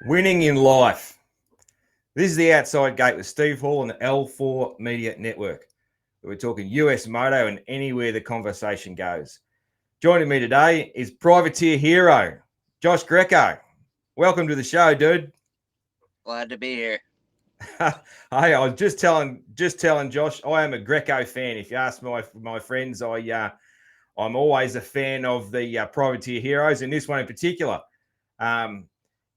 Winning in life. This is the Outside Gate with Steve Hall and the L4 Media Network. We're talking US Moto and anywhere the conversation goes. Joining me today is privateer hero, Josh Greco. Welcome to the show, dude. Glad to be here. Hey, I was just telling Josh, I am a Greco fan. If you ask my friends, I'm always a fan of the privateer heroes, and this one in particular.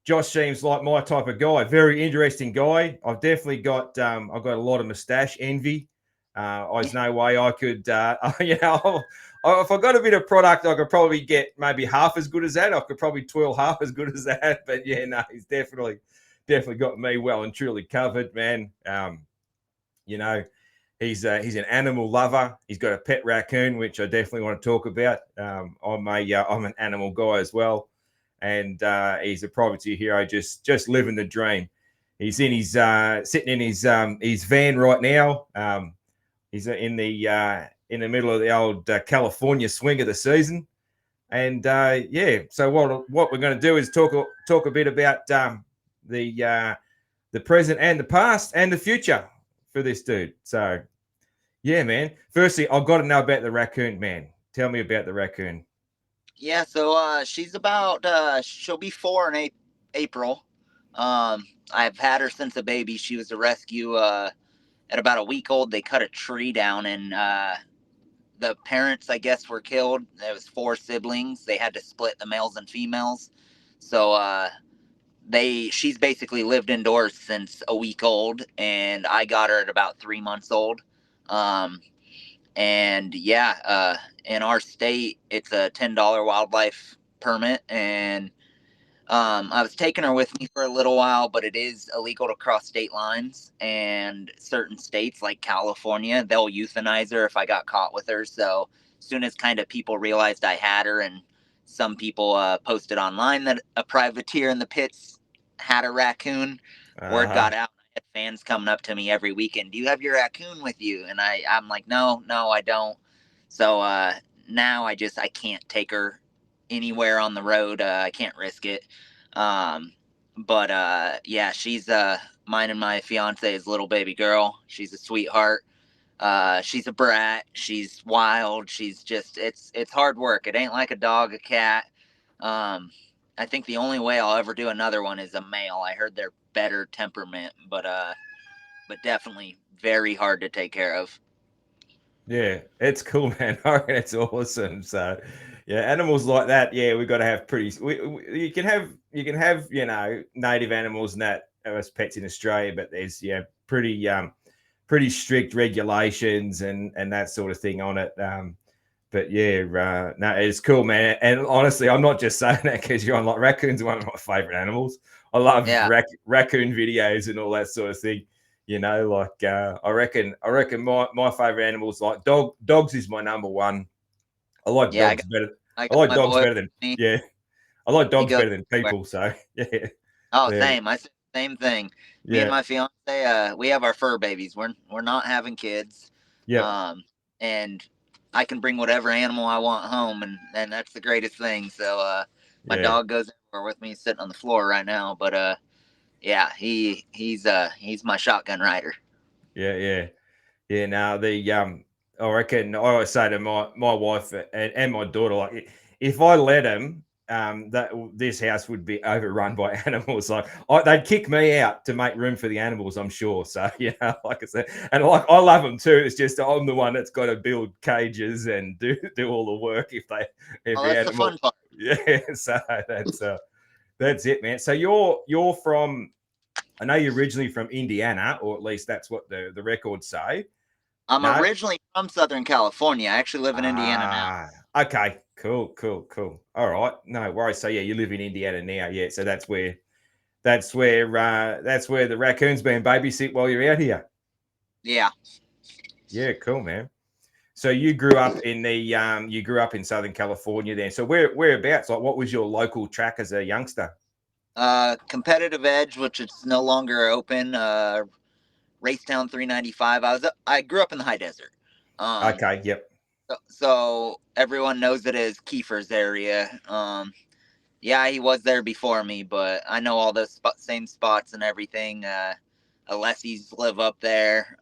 Josh seems like my type of guy. Very interesting guy. I've definitely got I've got a lot of moustache envy. There's no way I could if I got a bit of product, I could probably get maybe half as good as that. I could probably twirl half as good as that. But yeah, no, he's definitely got me well and truly covered, man. He's an animal lover. He's got a pet raccoon, which I definitely want to talk about. I'm an animal guy as well. And he's a privateer hero, just living the dream. He's in his sitting in his van right now. He's in the middle of the old California swing of the season, and So what we're going to do is talk a bit about the present and the past and the future for this dude. So yeah, man. Firstly, I've got to know about the raccoon, man. Tell me about the raccoon. Yeah, so she's about she'll be 4 in April. I've had her since a baby. She was a rescue. At about a week old, they cut a tree down, and the parents, I guess, were killed. There was 4 siblings. They had to split the males and females. So she's basically lived indoors since a week old, and I got her at about 3 months old. And yeah, in our state, it's a $10 wildlife permit. And I was taking her with me for a little while, but it is illegal to cross state lines. And certain states like California, they'll euthanize her if I got caught with her. So as soon as kind of people realized I had her, and some people posted online that a privateer in the pits had a raccoon, word got out. Fans coming up to me every weekend. Do you have your raccoon with you? And I'm like, no, I don't. So now I can't take her anywhere on the road. I can't risk it. Yeah, she's mine and my fiance's little baby girl. She's a sweetheart. She's a brat. She's wild. She's just it's hard work. It ain't like a dog, a cat. I think the only way I'll ever do another one is a male. I heard they're better temperament, but definitely very hard to take care of. Yeah, it's cool, man. It's awesome. So, yeah, animals like that. Yeah, we've got to have you can have native animals and that as pets in Australia, but there's pretty strict regulations and that sort of thing on it. But yeah, no, it's cool, man. And honestly, I'm not just saying that because you're on like raccoons are one of my favorite animals. I love raccoon videos and all that sort of thing. I reckon my favorite animals like dogs is my number one. I like dogs better. I like dogs better than I like dogs better than people. So yeah. Oh, same. I said the same thing. Me and my fiance, we have our fur babies. We're not having kids. Yeah. And I can bring whatever animal I want home, and that's the greatest thing. So my dog goes everywhere with me, sitting on the floor right now. But yeah, he's my shotgun rider. Yeah. Now I reckon I always say to my wife and my daughter, like, if I let them, that this house would be overrun by animals. Like they'd kick me out to make room for the animals, I'm sure. So like I said, and like I love them too. It's just I'm the one that's got to build cages and do all the work if that's animal. The fun part. Yeah, so that's it, man. So you're from. I know you're originally from Indiana, or at least that's what the records say. I'm originally from Southern California. I actually live in Indiana now. Okay, cool. All right, no worries. So yeah, you live in Indiana now. Yeah, so that's where the raccoon's being babysit while you're out here. Yeah. Yeah, cool, man. So you grew up in Southern California then. So whereabouts? Like, what was your local track as a youngster? Competitive Edge, which is no longer open. Racetown 395. I grew up in the high desert. Okay, yep. So everyone knows it as Kiefer's area. Yeah, he was there before me, but I know all the same spots and everything. Alessi's live up there.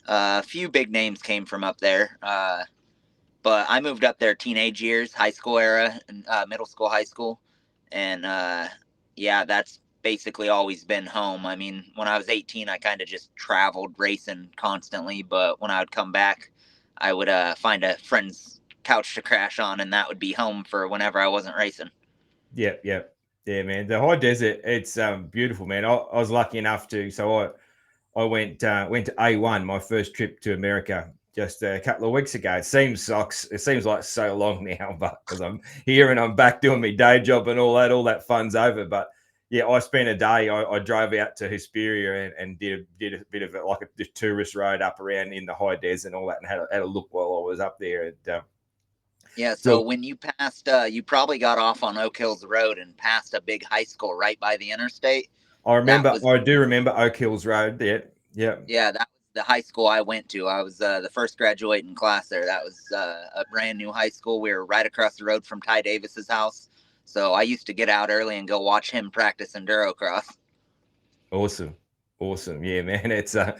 A few big names came from up there. But I moved up there teenage years, high school era, and middle school, high school, and yeah, that's basically always been home. I mean, when I was 18, I kind of just traveled racing constantly, but when I would come back, I would find a friend's couch to crash on, and that would be home for whenever I wasn't racing. Yep, yep. Yeah, man. The high desert, it's beautiful, man. I was lucky enough to, so I went to A1, my first trip to America, just a couple of weeks ago. It seems like so long now, but because I'm here and I'm back doing my day job and all that fun's over. But yeah, I spent a day. I drove out to Hesperia and did a bit of like a tourist road up around in the high desert and all that, and had a look while I was up there. And Yeah, so so when you passed, you probably got off on Oak Hills Road and passed a big high school right by the interstate. That was, I do remember Oak Hills Road. Yeah, yeah. yeah, that was the high school I went to. I was the first graduating class there. That was a brand new high school. We were right across the road from Ty Davis's house. So I used to get out early and go watch him practice endurocross. Awesome. Awesome. Yeah, man. It's yeah,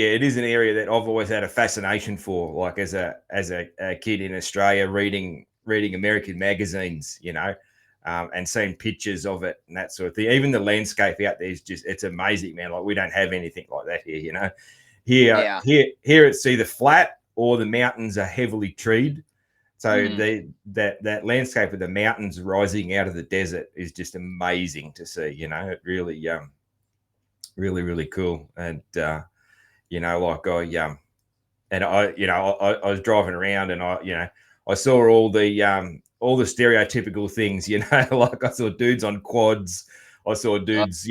it is an area that I've always had a fascination for, like as a kid in Australia reading American magazines, and seeing pictures of it and that sort of thing. Even the landscape out there is just it's amazing, man. Like we don't have anything like that here. Here Yeah. here it's either flat or the mountains are heavily treed. So Mm-hmm. that landscape of the mountains rising out of the desert is just amazing to see. It really really cool. And like I was driving around and I saw all the stereotypical things. Like I saw dudes on quads. I saw dudes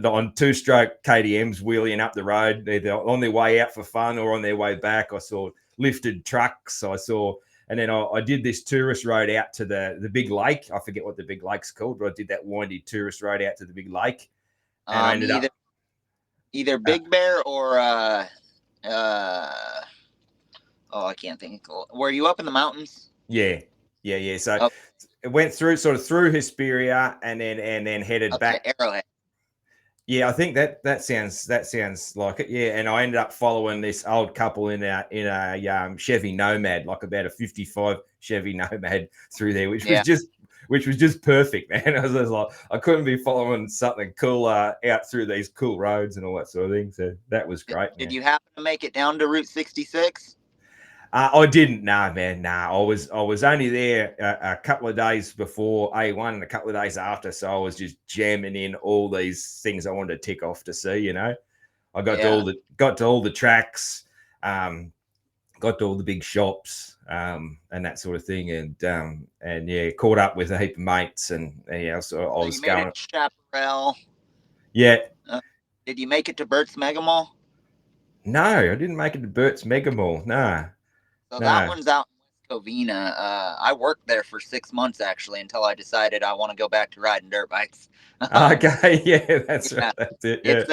on two-stroke KTMs wheeling up the road, either on their way out for fun or on their way back. I saw lifted trucks. And then I did this tourist road out to the big lake. I forget what the big lake's called, but I did that windy tourist road out to the big lake, and I ended Either up uh, Big Bear or uh, oh, I can't think. Were you up in the mountains? yeah, yeah. So Oh, it went through Hesperia and then headed up to back. Arrowhead. Yeah, I think that sounds like it. Yeah, and I ended up following this old couple in a Chevy Nomad, like about a 55 Chevy Nomad through there, which was Yeah. just perfect, man. I was like, I couldn't be following something cool out through these cool roads and all that sort of thing. So that was great, Did man. you happen to make it down to Route 66? I didn't. Nah, man. Nah, I was only there a couple of days before A1 and a couple of days after, so I was just jamming in all these things I wanted to tick off to see. I Yeah. got to all the tracks, got to all the big shops, and that sort of thing, and yeah, caught up with a heap of mates, and yeah, so I So was you made going. it to Chaparral. Yeah, Uh, did you make it to Burt's Mega Mall? no, I didn't make it to Burt's Mega Mall. Nah, So that nah. one's out in West Covina. I worked there for 6 months actually until I decided I want to go back to riding dirt bikes. Um, Okay, yeah, that's right. yeah, That's it. Yeah. it's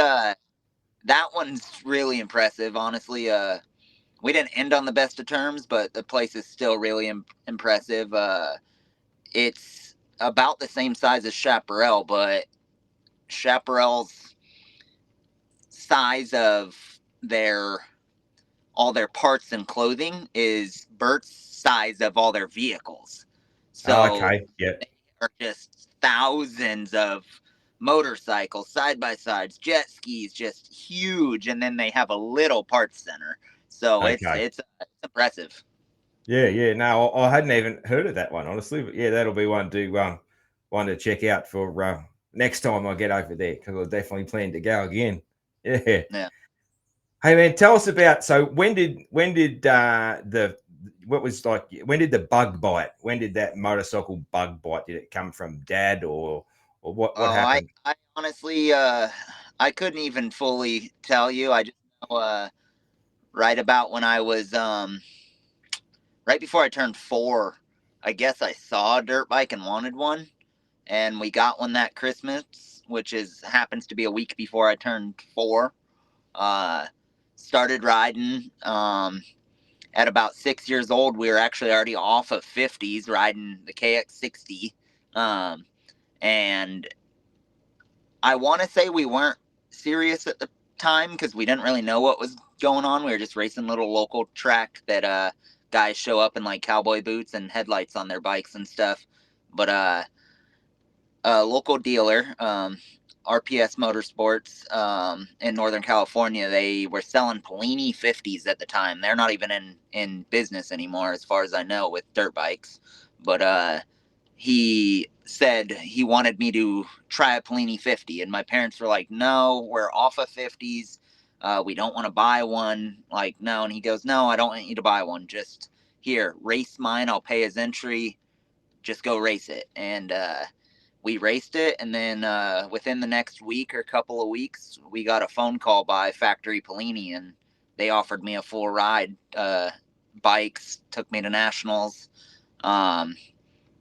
that one's really impressive. Honestly, we didn't end on the best of terms, but the place is still really impressive. It's about the same size as Chaparral, but Chaparral's size of their all their parts and clothing is Bert's size of all their vehicles. Oh, So okay. Yeah. they are just thousands of motorcycles, side by sides, jet skis, just huge, and then they have a little parts center. So Okay. it's impressive. Yeah, yeah. No, I hadn't even heard of that one, honestly. But yeah, that'll be one to check out for next time I get over there because I definitely plan to go again. Yeah. Yeah. Hey man, tell us about so when did the what was like when did the bug bite? When did that motorcycle bug bite? Did it come from dad or what Oh, I happened? I honestly I couldn't even fully tell you. I just know right about when I was right before I turned 4, I guess I saw a dirt bike and wanted one, and we got one that Christmas, which is happens to be a week before I turned 4. Uh, Started riding. At about 6 years old, we were actually already off of 50s, riding the KX60. Um, and I want to say we weren't serious at the time because we didn't really know what was going on. We were just racing little local track that guys show up in like cowboy boots and headlights on their bikes and stuff. But a local dealer, RPS Motorsports, in Northern California, they were selling Polini 50s at the time. They're not even in business anymore, as far as I know, with dirt bikes. But he said he wanted me to try a Polini 50, and my parents were like, "No, we're off of 50s. We don't want to buy one." Like, no, and he goes, "No, I don't want you to buy one. Just here, race mine. I'll pay his entry. Just go race it." And we raced it, and then within the next week or couple of weeks, we got a phone call by Factory Polini, and they offered me a full ride. Bikes, took me to nationals.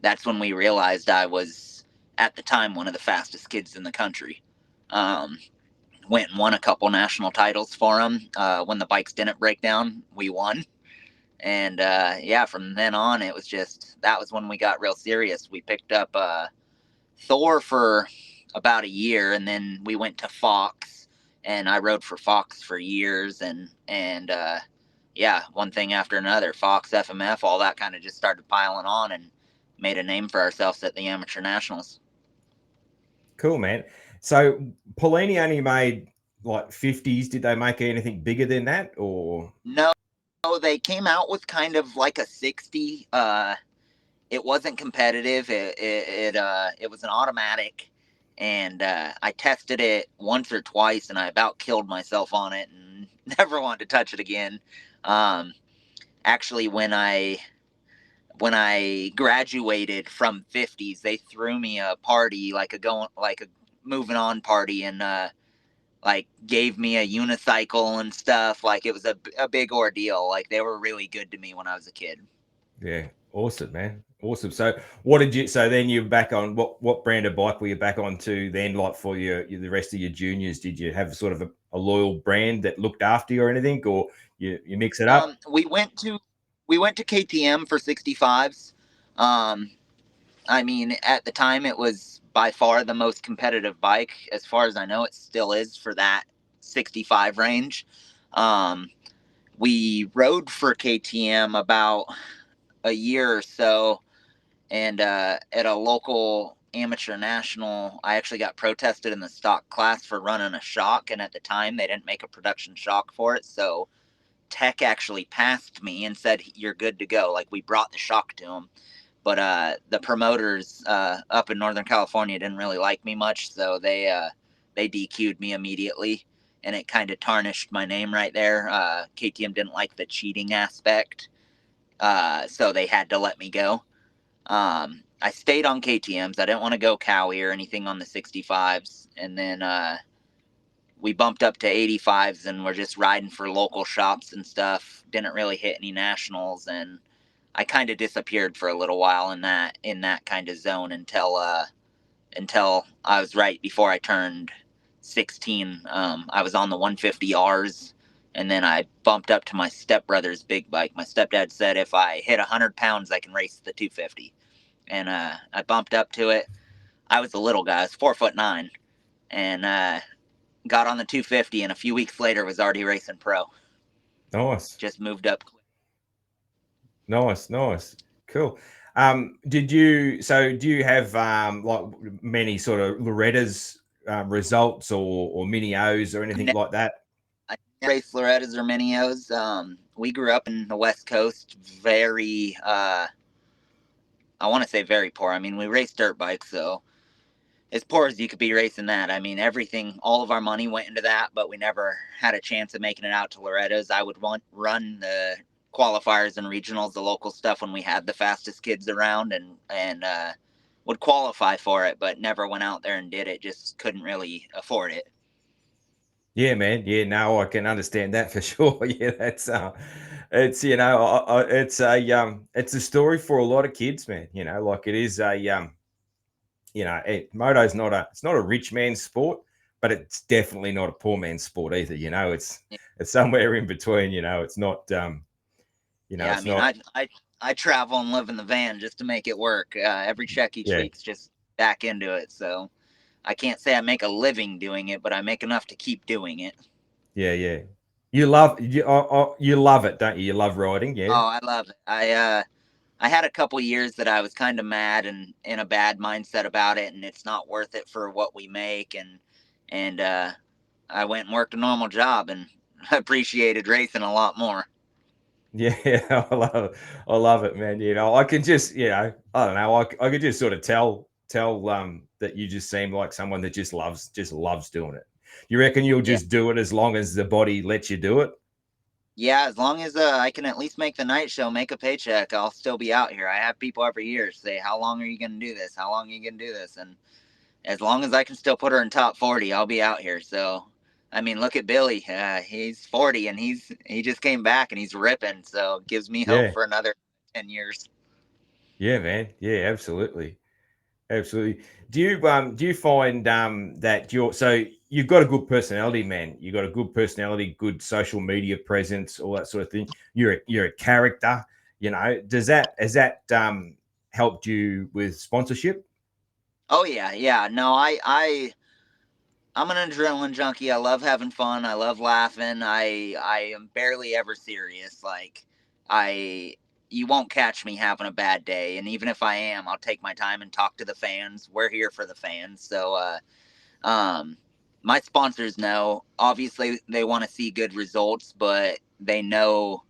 That's when we realized I was, at the time, one of the fastest kids in the country. Went and won a couple national titles for them. When the bikes didn't break down, we won. And yeah, from then on, it was just, that was when we got real serious. We picked up Thor for about a year, and then we went to Fox, and I rode for Fox for years, and yeah, one thing after another, Fox, FMF, all that kind of just started piling on, and made a name for ourselves at the amateur nationals. Cool, man. So Polini only made like 50s. Did they make anything bigger than that, or? No, they came out with kind of like a 60. It wasn't competitive. It was an automatic, and I tested it once or twice, and I about killed myself on it, and never wanted to touch it again. Actually, when I graduated from 50s, they threw me a party, like a moving on party, and like gave me a unicycle and stuff. Like, it was a big ordeal. Like, they were really good to me when I was a kid. Yeah, awesome, man. Awesome. So what did you, so then you're back on, what brand of bike were you back on to then, like for the rest of your juniors? Did you have sort of a loyal brand that looked after you or anything, or you mix it up? We went to KTM for 65s. Um, I mean, at the time, it was by far the most competitive bike. As far as I know, it still is for that 65 range. Um, we rode for KTM about a year or so, and at a local amateur national, I actually got protested in the stock class for running a shock, and at the time, they didn't make a production shock for it, so Tech actually passed me and said, "You're good to go." Like, we brought the shock to them. But the promoters up in Northern California didn't really like me much, so they DQ'd me immediately, and it kind of tarnished my name right there. KTM didn't like the cheating aspect, so they had to let me go. I stayed on KTM's. I didn't want to go Cowie or anything on the 65s, and then we bumped up to 85s, and we're just riding for local shops and stuff. Didn't really hit any nationals, and I kind of disappeared for a little while in that kind of zone until I was right before I turned 16. I was on the 150Rs, and then I bumped up to my stepbrother's big bike. My stepdad said if I hit 100 pounds, I can race the 250, and I bumped up to it. I was a little guy, I was 4'9", and got on the 250, and a few weeks later was already racing pro. Nice. Just moved up. Nice. Cool. Do you have like many sort of Loretta's results or mini O's or anything like that? I race Loretta's or Minios. We grew up in the West Coast, very, I want to say very poor. I mean, we raced dirt bikes, so as poor as you could be racing that. I mean, everything, all of our money went into that, but we never had a chance of making it out to Loretta's. I would run the qualifiers and regionals, the local stuff, when we had the fastest kids around, and would qualify for it, but never went out there and did it. Just couldn't really afford it. Yeah, man. Yeah, no, I can understand that for sure. Yeah, that's it's it's a story for a lot of kids, man. Like it is moto's not a rich man's sport, but it's definitely not a poor man's sport either. It's somewhere in between. It's not Yeah, it's I mean, not. I travel and live in the van just to make it work. Every check each Yeah, week's just back into it. So I can't say I make a living doing it, but I make enough to keep doing it. yeah. You love it, don't you? You love riding, yeah. Oh, I love it. I had a couple years that I was kind of mad and in a bad mindset about it, and it's not worth it for what we make. And I went and worked a normal job and appreciated racing a lot more. Yeah, I love it, man. I can just, I don't know, I could just sort of tell that you just seem like someone that just loves doing it. You reckon you'll Yeah, just do it as long as the body lets you do it? yeah. As long as I can at least make the night show, make a paycheck, I'll still be out here. I have people every year say, "How long are you going to do this? How long are you going to do this?" And as long as I can still put her in top 40, I'll be out here. So, I mean, look at Billy. He's 40 and he just came back and he's ripping. So it gives me hope Yeah, for another 10 years. yeah, man. Yeah, absolutely. Absolutely. Do you find that you've got a good personality, man. You've got a good personality, good social media presence, all that sort of thing. You're a character, Does that has that helped you with sponsorship? Oh yeah, yeah. No, I'm an adrenaline junkie. I love having fun. I love laughing. I am barely ever serious. Like I you won't catch me having a bad day. And even if I am, I'll take my time and talk to the fans. We're here for the fans. So um my sponsors know. Obviously they want to see good results, but they know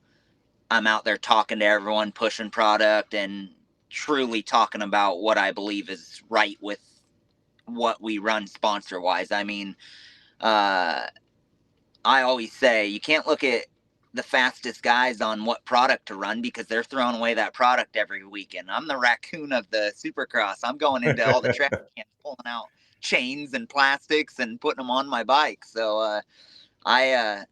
I'm out there talking to everyone, pushing product and truly talking about what I believe is right with what we run sponsor wise. I mean, uh, I always say you can't look at the fastest guys on what product to run because they're throwing away that product every weekend. I'm the raccoon of the Supercross. I'm going into all the trash cans, pulling out chains and plastics and putting them on my bike. So I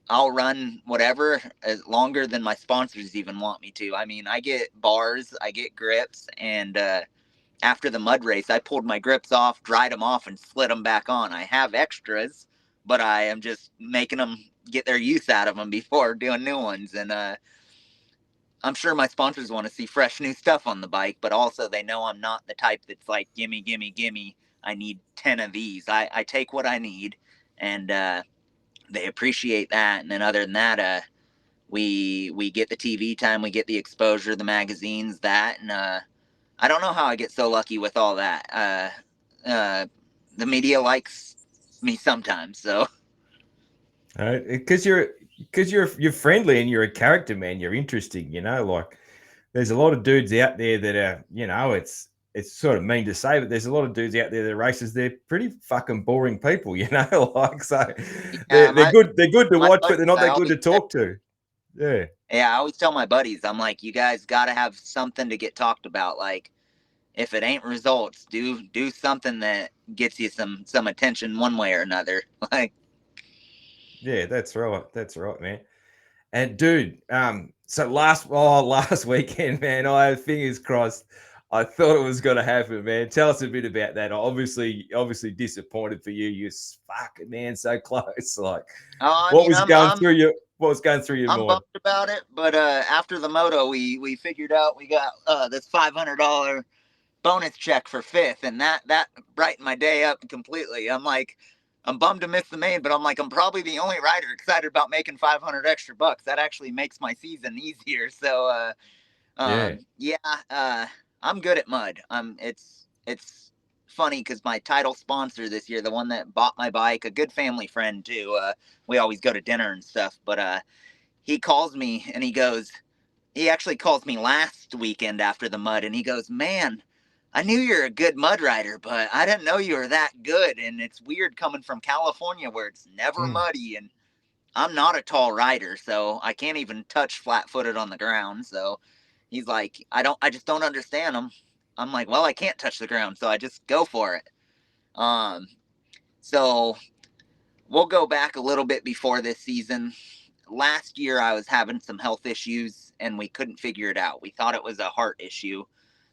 I'll run whatever as longer than my sponsors even want me to. I mean, I get bars, I get grips, and after the mud race, I pulled my grips off, dried them off, and slid them back on. I have extras, but I am just making them get their use out of them before doing new ones. And I'm sure my sponsors want to see fresh new stuff on the bike, but also they know I'm not the type that's like, gimme, gimme, gimme. I need 10 of these. I take what I need, and they appreciate that. And then other than that, we get the TV time, we get the exposure, the magazines, that, and I don't know how I get so lucky with all that. The media likes me sometimes, so Because you're friendly and you're a character, man. You're interesting, like there's a lot of dudes out there that are, it's sort of mean to say, but there's a lot of dudes out there that races. They're pretty fucking boring people, like so. yeah. They're good. They're good to My watch, but buddies, they're not I that good always to talk to. Yeah, yeah, I always tell my buddies, I'm like, you guys got to have something to get talked about. Like, if it ain't results, do something that gets you some attention one way or another. Like, yeah, that's right. That's right, man. And dude, so last weekend, man, I had fingers crossed. I thought it was going to happen, man. Tell us a bit about that. Obviously disappointed for you. You fuck, man, so close. Like, oh, I what mean, was going through your what was going through your I'm mind? bummed about it, but after the moto, we figured out we got this $500 bonus check for fifth, and that brightened my day up completely. I'm like, I'm bummed to miss the main, but I'm like, I'm probably the only rider excited about making 500 extra bucks. That actually makes my season easier. So, Yeah, yeah, I'm good at mud. It's funny because my title sponsor this year, the one that bought my bike, a good family friend too. We always go to dinner and stuff, but he calls me and he goes, he actually calls me last weekend after the mud and he goes, man, I knew you're a good mud rider, but I didn't know you were that good. And it's weird coming from California where it's never mm, muddy and I'm not a tall rider, so I can't even touch flat footed on the ground. So he's like, I just don't understand him. I'm like, well, I can't touch the ground, so I just go for it. Um, so we'll go back a little bit before this season. Last year, I was having some health issues and we couldn't figure it out. We thought it was a heart issue.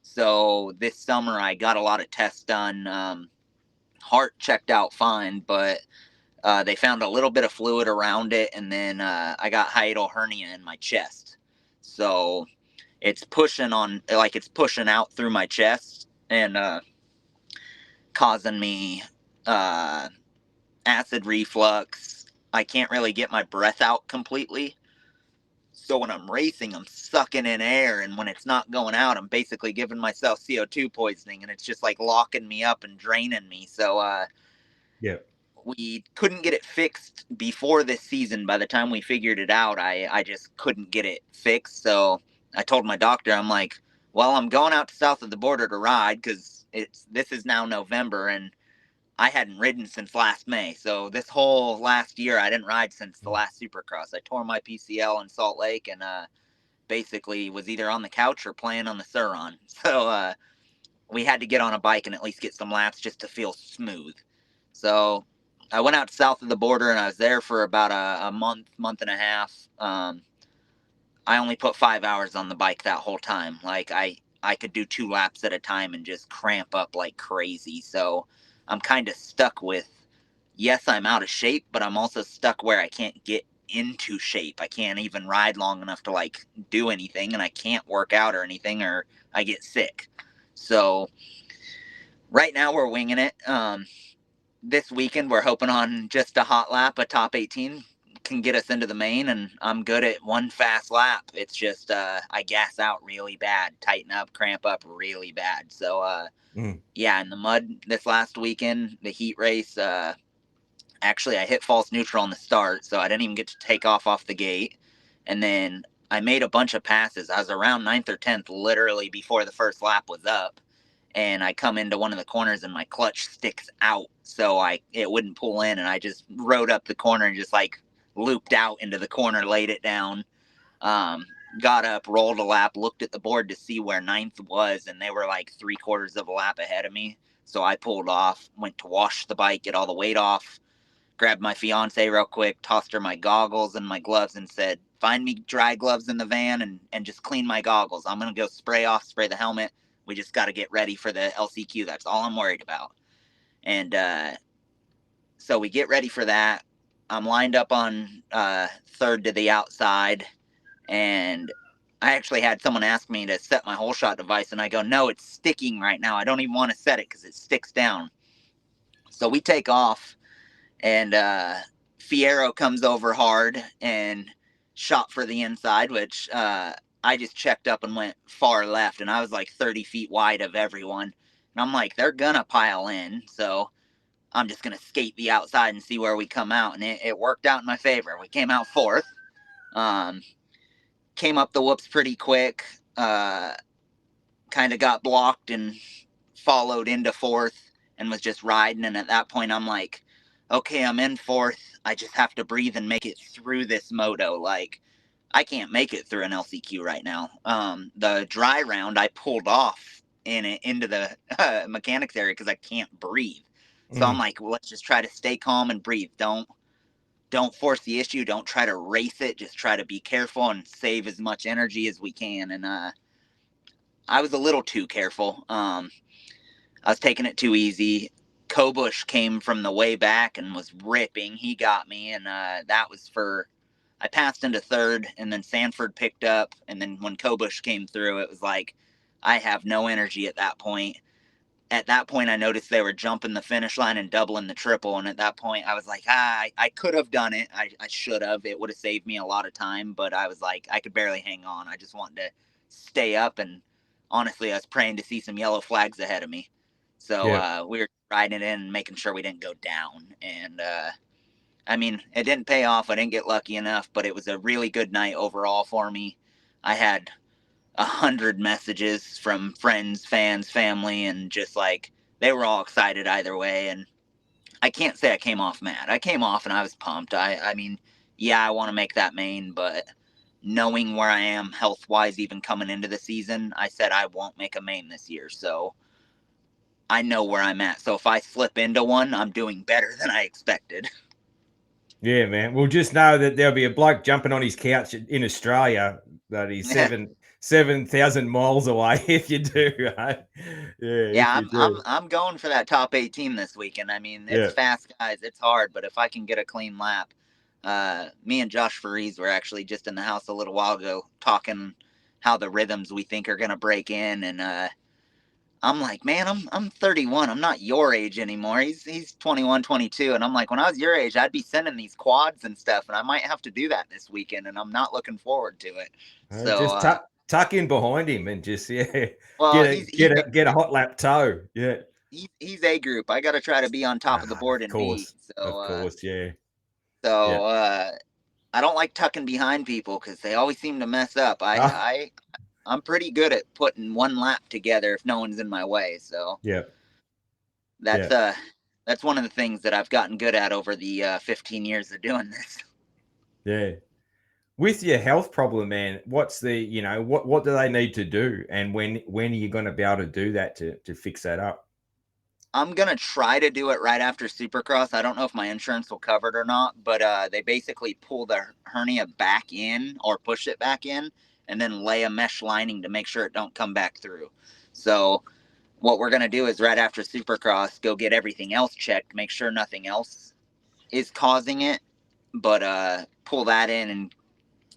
So this summer, I got a lot of tests done. Heart checked out fine, but they found a little bit of fluid around it, and then I got hiatal hernia in my chest. So it's pushing out through my chest and causing me acid reflux. I can't really get my breath out completely. So when I'm racing, I'm sucking in air, and when it's not going out, I'm basically giving myself CO2 poisoning, and it's just like locking me up and draining me. So Yeah. we couldn't get it fixed before this season. By the time we figured it out, I just couldn't get it fixed. So I told my doctor, I'm like, well, I'm going out to south of the border to ride because this is now November, and I hadn't ridden since last May. So this whole last year, I didn't ride since the last Supercross. I tore my PCL in Salt Lake and basically was either on the couch or playing on the Suron. So we had to get on a bike and at least get some laps just to feel smooth. So I went out south of the border and I was there for about a month and a half. I only put 5 hours on the bike that whole time. Like I could do 2 laps at a time and just cramp up like crazy. So I'm kind of stuck with, yes, I'm out of shape, but I'm also stuck where I can't get into shape. I can't even ride long enough to like do anything, and I can't work out or anything, or I get sick. So right now we're winging it. This weekend we're hoping on just a hot lap, a top 18 can get us into the main, and I'm good at one fast lap. It's just I gas out really bad, tighten up, cramp up really bad. So yeah, in the mud this last weekend, the heat race, actually I hit false neutral on the start, so I didn't even get to take off the gate. And then I made a bunch of passes. I was around 9th or 10th literally before the first lap was up, and I come into one of the corners and my clutch sticks out, so it wouldn't pull in, and I just rode up the corner and just like looped out into the corner, laid it down. Got up, rolled a lap, looked at the board to see where 9th was, and they were like 3/4 of a lap ahead of me. So I pulled off, went to wash the bike, get all the weight off, grabbed my fiance real quick, tossed her my goggles and my gloves, and said, find me dry gloves in the van and just clean my goggles. I'm going to go spray the helmet. We just got to get ready for the LCQ. That's all I'm worried about. And so we get ready for that. I'm lined up on third to the outside, and I actually had someone ask me to set my hole shot device, and I go, no, it's sticking right now. I don't even want to set it because it sticks down. So we take off, and Fierro comes over hard and shot for the inside, which I just checked up and went far left, and I was like 30 feet wide of everyone. And I'm like, they're going to pile in, so I'm just going to skate the outside and see where we come out. And it worked out in my favor. We came out 4th. Came up the whoops pretty quick. Kind of got blocked and followed into 4th and was just riding. And at that point, I'm like, okay, I'm in 4th. I just have to breathe and make it through this moto. Like, I can't make it through an LCQ right now. The dry round, I pulled off into the mechanics area because I can't breathe. So I'm like, well, let's just try to stay calm and breathe. Don't force the issue. Don't try to race it. Just try to be careful and save as much energy as we can. And I was a little too careful. I was taking it too easy. Kobush came from the way back and was ripping. He got me, and that was I passed into 3rd, and then Sanford picked up, and then when Kobush came through, it was like I have no energy at that point. At that point, I noticed they were jumping the finish line and doubling the triple, and at that point, I was like, I could have done it. I should have. It would have saved me a lot of time, but I was like, I could barely hang on. I just wanted to stay up, and honestly, I was praying to see some yellow flags ahead of me. So we were riding it in and making sure we didn't go down. And I mean, it didn't pay off. I didn't get lucky enough, but it was a really good night overall for me. I had 100 messages from friends, fans, family, and just like they were all excited either way. And I can't say I came off mad. I came off and I was pumped. I mean, yeah, I want to make that main, but knowing where I am health wise, even coming into the season, I said I won't make a main this year. So I know where I'm at. So if I slip into one, I'm doing better than I expected. Yeah, man. We'll just know that there'll be a bloke jumping on his couch in Australia that he's 7,000 miles away if you do, right? Yeah, I'm going for that top 18 this weekend. I mean, it's fast, guys. It's hard, but if I can get a clean lap, me and Josh Faries were actually just in the house a little while ago talking how the rhythms we think are going to break in. And I'm like, man, I'm 31. I'm not your age anymore. He's 21, 22. And I'm like, when I was your age, I'd be sending these quads and stuff, and I might have to do that this weekend, and I'm not looking forward to it. Just tuck in behind him and just Well, get a hot lap toe. Yeah. He's A group. I got to try to be on top of the board in B. Of course, yeah. So I don't like tucking behind people because they always seem to mess up. I'm pretty good at putting one lap together if no one's in my way. So that's one of the things that I've gotten good at over the 15 years of doing this. Yeah. With your health problem, man, what's the what do they need to do, and when are you going to be able to do that to fix that up? I'm going to try to do it right after Supercross. I don't know if my insurance will cover it or not, but they basically pull the hernia back in or push it back in and then lay a mesh lining to make sure it don't come back through. So what we're going to do is right after Supercross, go get everything else checked, make sure nothing else is causing it, but pull that in, and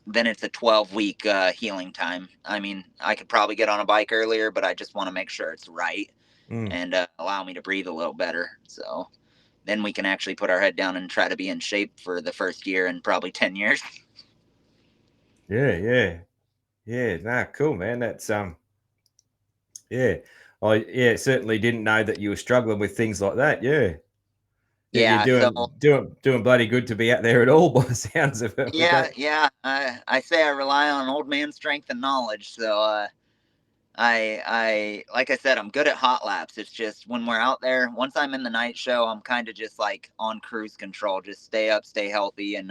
then it's a 12-week healing time. I mean, I could probably get on a bike earlier, but I just want to make sure it's right. And allow me to breathe a little better. So then we can actually put our head down and try to be in shape for the first year in probably 10 years. Yeah. Nah, cool, man. That's yeah. I certainly didn't know that you were struggling with things like that. Yeah. Yeah, You're doing bloody good to be out there at all by the sounds of it. Yeah. I say I rely on old man strength and knowledge. So I like I said, I'm good at hot laps. It's just when we're out there, once I'm in the night show, I'm kind of just like on cruise control. Just stay up, stay healthy, and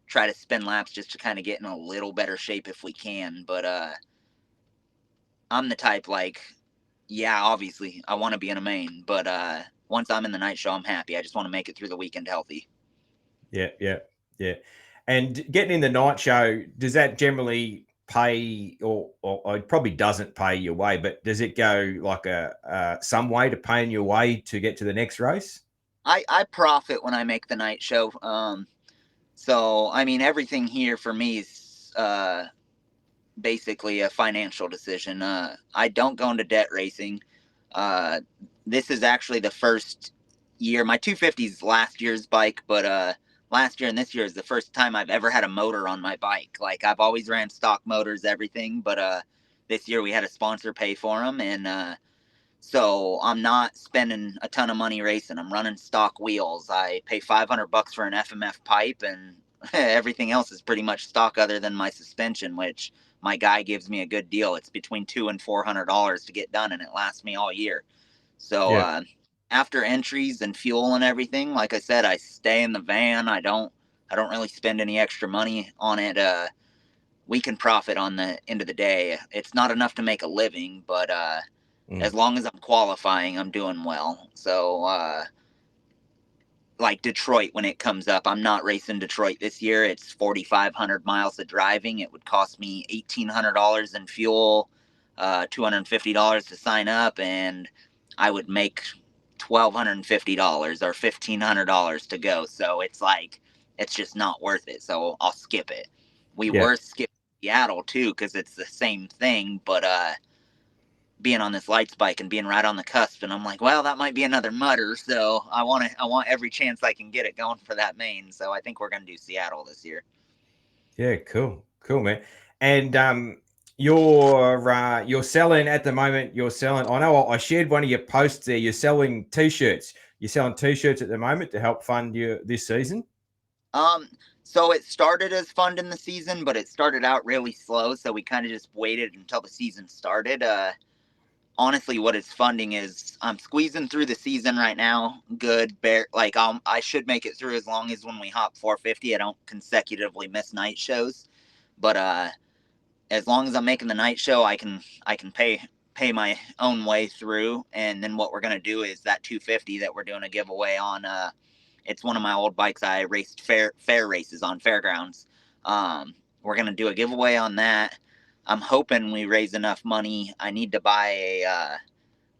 try to spin laps just to kind of get in a little better shape if we can. But I'm the type like, yeah, obviously I want to be in a main, but once I'm in the night show, I'm happy. I just want to make it through the weekend healthy. Yeah. And getting in the night show, does that generally pay, or it probably doesn't pay your way, but does it go like some way to paying your way to get to the next race? I profit when I make the night show. So I mean, everything here for me is basically a financial decision. I don't go into debt racing. This is actually the first year. My 250 is last year's bike, but last year and this year is the first time I've ever had a motor on my bike. Like, I've always ran stock motors, everything, but this year we had a sponsor pay for them, and so I'm not spending a ton of money racing. I'm running stock wheels. I pay $500 for an FMF pipe, and everything else is pretty much stock other than my suspension, which my guy gives me a good deal. It's between $200 and $400 to get done, and it lasts me all year. So after entries and fuel and everything, like I said, I stay in the van. I don't really spend any extra money on it. We can profit on the end of the day. It's not enough to make a living, but as long as I'm qualifying, I'm doing well. So like Detroit, when it comes up, I'm not racing Detroit this year. It's 4,500 miles of driving. It would cost me $1,800 in fuel, $250 to sign up, and I would make $1,250 or $1,500 to go. So it's like, it's just not worth it. So I'll skip it. We were skipping Seattle too, because it's the same thing, but being on this lights bike and being right on the cusp, and I'm like, well, that might be another mutter, so I want every chance I can get it going for that main. So I think we're going to do Seattle this year. Yeah, cool, man. And you're selling at the moment. You're selling. I know I shared one of your posts there. You're selling t-shirts. You're selling t-shirts at the moment to help fund this season. So it started as funding the season, but it started out really slow. So we kind of just waited until the season started. Honestly, what it's funding is I'm squeezing through the season right now. Good, like I should make it through as long as when we hop 450, I don't consecutively miss night shows. But as long as I'm making the night show, I can pay my own way through. And then what we're gonna do is that 250 that we're doing a giveaway on. It's one of my old bikes. I raced fair races on fairgrounds. We're gonna do a giveaway on that. I'm hoping we raise enough money. I need to buy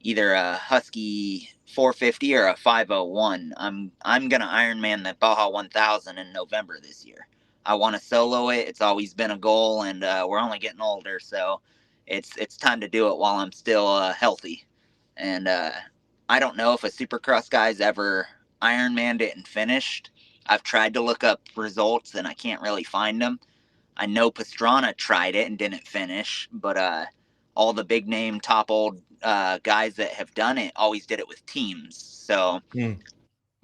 either a Husky 450 or a 501. I'm gonna Ironman the Baja 1000 in November this year. I want to solo it. It's always been a goal, and we're only getting older, so it's time to do it while I'm still healthy. And I don't know if a Supercross guy's ever Ironmanned it and finished. I've tried to look up results, and I can't really find them. I know Pastrana tried it and didn't finish, but all the big name top old guys that have done it always did it with teams. So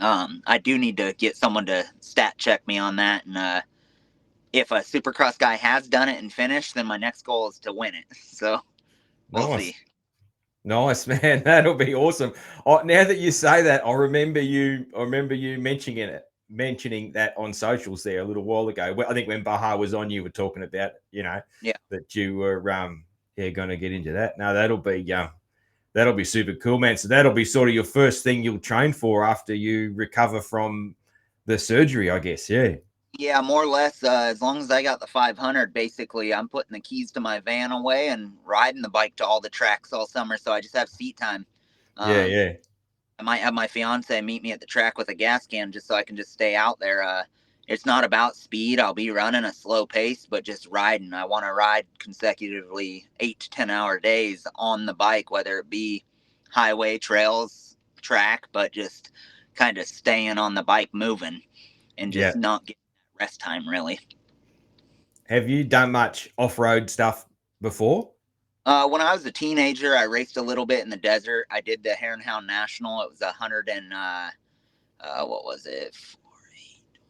I do need to get someone to stat check me on that. And if a Supercross guy has done it and finished, then my next goal is to win it. So we'll see. Nice, man. That'll be awesome. Oh, now that you say that, I remember you mentioning that on socials there a little while ago. I think when Baha was on, you were talking about, that you were going to get into that. No, that'll be super cool, man. So that'll be sort of your first thing you'll train for after you recover from the surgery, I guess. Yeah. Yeah, more or less. As long as I got the 500, basically, I'm putting the keys to my van away and riding the bike to all the tracks all summer. So I just have seat time. Yeah. I might have my fiance meet me at the track with a gas can just so I can just stay out there. It's not about speed. I'll be running a slow pace, but just riding. I want to ride consecutively 8 to 10 hour days on the bike, whether it be highway, trails, track, but just kind of staying on the bike moving and just not getting that rest time, really. Have you done much off-road stuff before? When I was a teenager, I raced a little bit in the desert. I did the Hare and Hound National. It was 100 and what was it?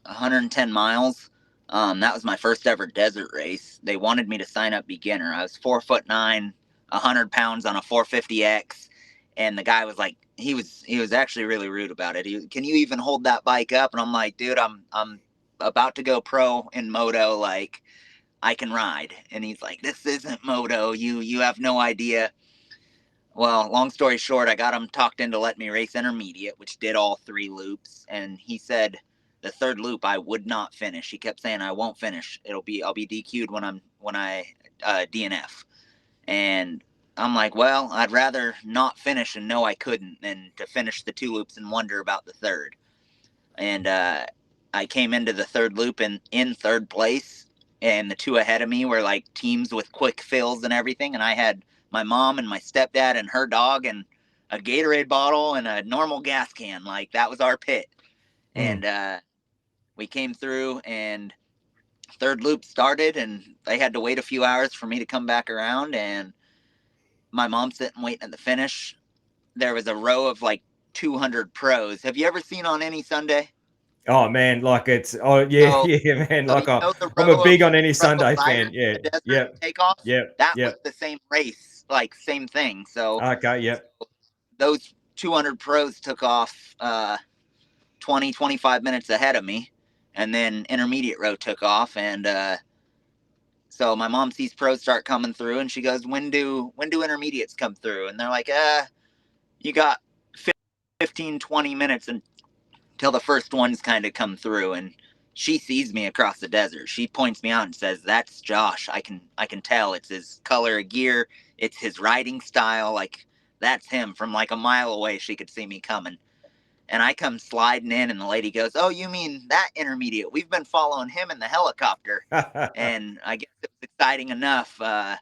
110 miles. That was my first ever desert race. They wanted me to sign up beginner. I was 4'9", 100 pounds on a 450X, and the guy was like, he was actually really rude about it. Can you even hold that bike up? And I'm like, dude, I'm about to go pro in moto. Like, I can ride. And he's like, this isn't moto. You have no idea. Well, long story short, I got him talked into letting me race intermediate, which did all 3 loops. And he said the 3rd loop I would not finish. He kept saying I won't finish. I'll be DQ'd when I DNF. And I'm like, well, I'd rather not finish and know I couldn't than to finish the 2 loops and wonder about the 3rd. And I came into the 3rd loop in 3rd place. And the 2 ahead of me were like teams with quick fills and everything. And I had my mom and my stepdad and her dog and a Gatorade bottle and a normal gas can. Like, that was our pit. And we came through, and 3rd loop started, and they had to wait a few hours for me to come back around. And my mom's sitting waiting at the finish. There was a row of like 200 pros. Have you ever seen On Any Sunday? Oh man, like yeah, man. Like I'm a big On Any Sunday fan. Yeah, takeoff. That was the same race, like same thing. So okay, those 200 pros took off 25 minutes ahead of me, and then intermediate row took off, and so my mom sees pros start coming through, and she goes, "When do intermediates come through?" And they're like, you got 15, 20 minutes until the first ones kind of come through." And she sees me across the desert. She points me out and says, "That's Josh. I can tell. It's his color of gear. It's his riding style. Like, that's him." From like a mile away, she could see me coming. And I come sliding in, and the lady goes, "Oh, you mean that intermediate? We've been following him in the helicopter." And I guess it was exciting enough. I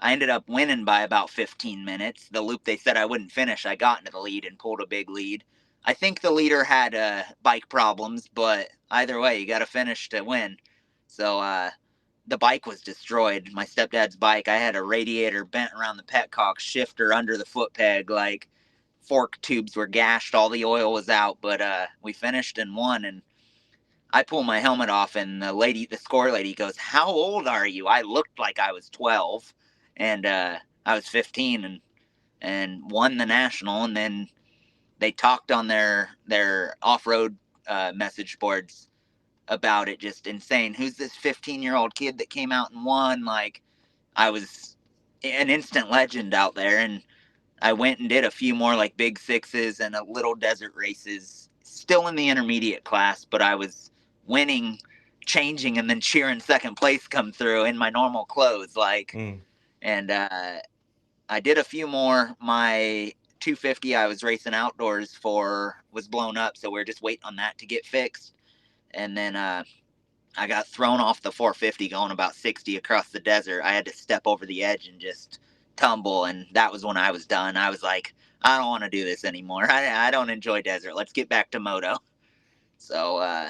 ended up winning by about 15 minutes. The loop they said I wouldn't finish, I got into the lead and pulled a big lead. I think the leader had bike problems, but either way, you got to finish to win. So the bike was destroyed. My stepdad's bike, I had a radiator bent around the petcock, shifter under the foot peg, like fork tubes were gashed, all the oil was out, but we finished and won. And I pull my helmet off, and the score lady goes, "How old are you?" I looked like I was 12, and I was 15, and won the national. And then they talked on their off-road message boards about it, just insane. Who's this 15-year-old kid that came out and won? Like, I was an instant legend out there. And I went and did a few more like big sixes and a little desert races, still in the intermediate class, but I was winning, changing, and then cheering 2nd place come through in my normal clothes. And I did a few more. My 250 I was racing outdoors for was blown up, so we're just waiting on that to get fixed. And then I got thrown off the 450 going about 60 across the desert. I had to step over the edge and just tumble, and that was when I was done. I was like, I don't want to do this anymore. I don't enjoy desert. Let's get back to moto. So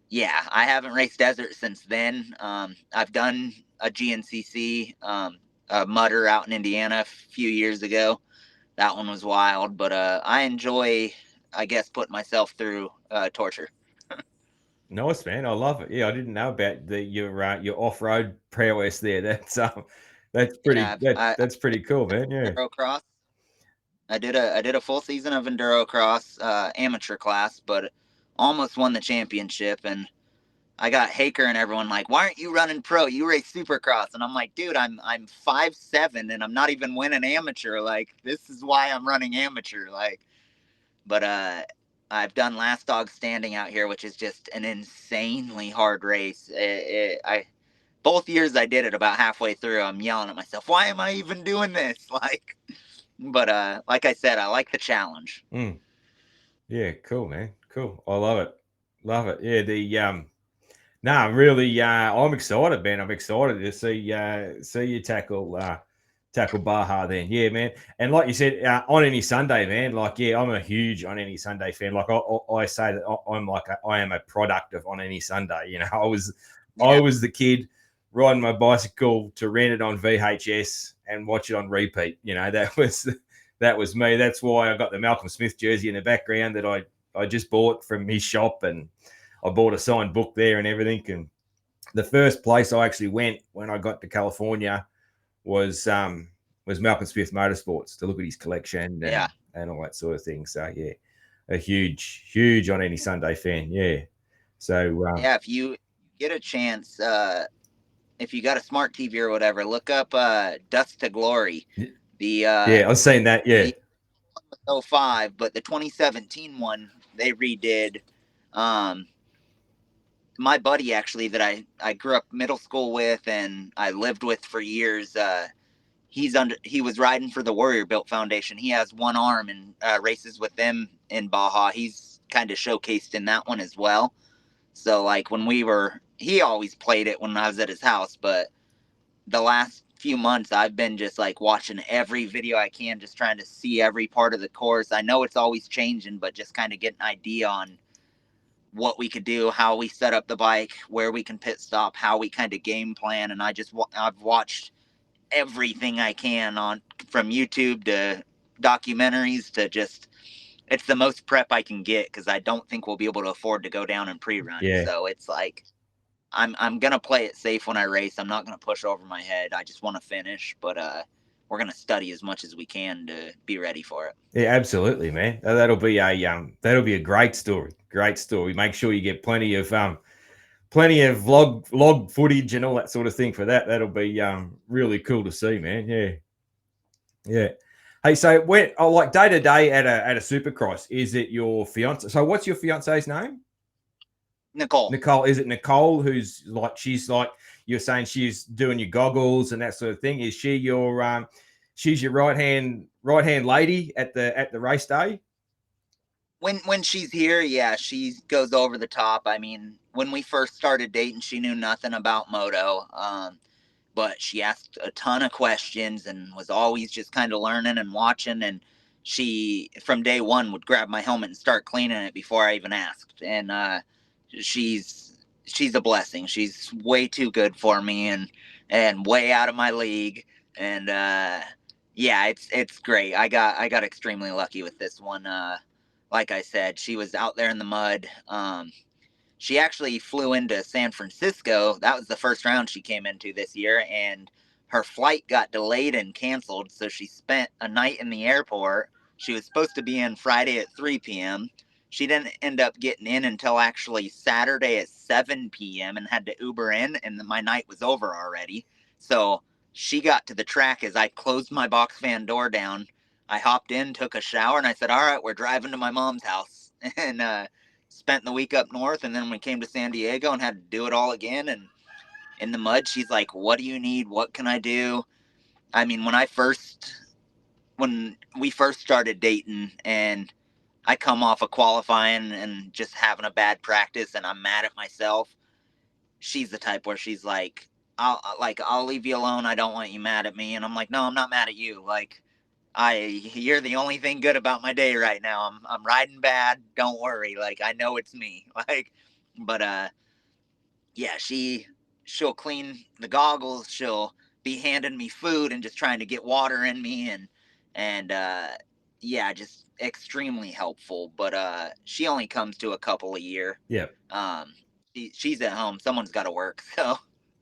yeah, I haven't raced desert since then. I've done a GNCC, a mutter out in Indiana a few years ago. That one was wild, but I enjoy, I guess, putting myself through torture. Nice, man. I love it. Yeah, I didn't know about your off-road prowess there. That's Yeah, pretty that's pretty cool, man. Yeah. enduro cross. I did a full season of enduro cross amateur class, but almost won the championship. And I got Haker and everyone like, why aren't you running pro? You race Supercross, and I'm like, dude, I'm 5'7" and I'm not even winning amateur. Like, this is why I'm running amateur. Like, but I've done Last Dog Standing out here, which is just an insanely hard race. I both years I did it, about halfway through, I'm yelling at myself, why am I even doing this? Like, but like I said, I like the challenge. Mm. Yeah, cool, man. Cool. I love it. Love it. Yeah, no, really, I'm excited, man. I'm excited to see you tackle Baja then. Yeah, man. And like you said, on any Sunday, man. Like, yeah, I'm a huge on any Sunday fan. Like I say that I am a product of on any Sunday. You know, I was the kid riding my bicycle to rent it on VHS and watch it on repeat. You know, that was me. That's why I got the Malcolm Smith jersey in the background that I just bought from his shop, and I bought a signed book there and everything. And the first place I actually went when I got to California was Malcolm Smith Motorsports to look at his collection and all that sort of thing. So yeah, a huge on any Sunday fan. Yeah. So yeah, if you get a chance, if you got a smart TV or whatever, look up Dust to Glory. The yeah, I was saying that. Yeah. The 05, but the 2017 one they redid. My buddy actually that I grew up middle school with and I lived with for years. He was riding for the Warrior Built Foundation. He has one arm and races with them in Baja. He's kind of showcased in that one as well. So like when he always played it when I was at his house, but the last few months I've been just like watching every video I can, just trying to see every part of the course. I know it's always changing, but just kind of get an idea on what we could do, how we set up the bike, where we can pit stop, how we kind of game plan. And I've watched everything I can on from YouTube to documentaries to just, it's the most prep I can get because I don't think we'll be able to afford to go down and pre-run. Yeah. So it's like I'm gonna play it safe when I race. I'm not gonna push over my head. I just want to finish, but we're gonna study as much as we can to be ready for it. Yeah, absolutely, man. That'll be a great story. Great story. Make sure you get plenty of log footage and all that sort of thing for that. That'll be really cool to see, man. Yeah. Yeah. Hey, so like day to day at a Supercross, is it your fiance? So what's your fiance's name? Nicole. Is it Nicole who's like, she's like, you're saying she's doing your goggles and that sort of thing? Is she your she's your right hand lady at the race day? When she's here, yeah, she goes over the top. I mean, when we first started dating, she knew nothing about moto. But she asked a ton of questions and was always just kind of learning and watching. And she, from day one, would grab my helmet and start cleaning it before I even asked. And she's a blessing. She's way too good for me and way out of my league. And yeah, it's great. I got extremely lucky with this one. Like I said, she was out there in the mud. She actually flew into San Francisco. That was the first round she came into this year, and her flight got delayed and canceled. So she spent a night in the airport. She was supposed to be in Friday at 3 p.m. She didn't end up getting in until actually Saturday at 7 p.m. and had to Uber in, and my night was over already. So she got to the track as I closed my box van door down. I hopped in, took a shower, and I said, all right, we're driving to my mom's house. And spent the week up north, and then we came to San Diego and had to do it all again. And in the mud, she's like, what do you need? What can I do? I mean, when we first started dating and I come off of qualifying and just having a bad practice and I'm mad at myself, she's the type where she's like, I'll leave you alone. I don't want you mad at me. And I'm like, no, I'm not mad at you. Like, you're the only thing good about my day right now. I'm riding bad. Don't worry. Like, I know it's me. Like, but yeah, she'll clean the goggles. She'll be handing me food and just trying to get water in me, and yeah, just extremely helpful. But she only comes to a couple a year. Yeah. She's at home. Someone's got to work. So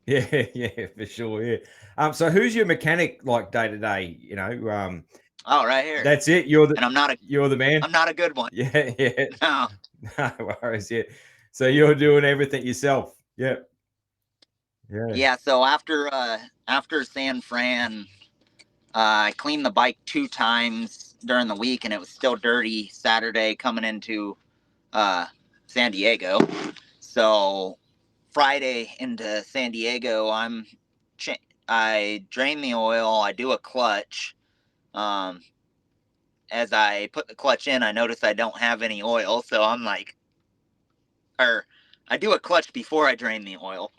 Yeah, yeah, for sure. Yeah. So who's your mechanic like day to day? oh, right here. That's it. And You're the man. I'm not a good one. Yeah, yeah. No. No worries. Yeah. So you're doing everything yourself. Yeah. Yeah. Yeah. So after San Fran, I cleaned the bike 2 times during the week, and it was still dirty Saturday coming into San Diego. So Friday into San Diego, I drain the oil. I do a clutch. Um, as I put the clutch in, I notice I don't have any oil, so I'm like, or I do a clutch before I drain the oil,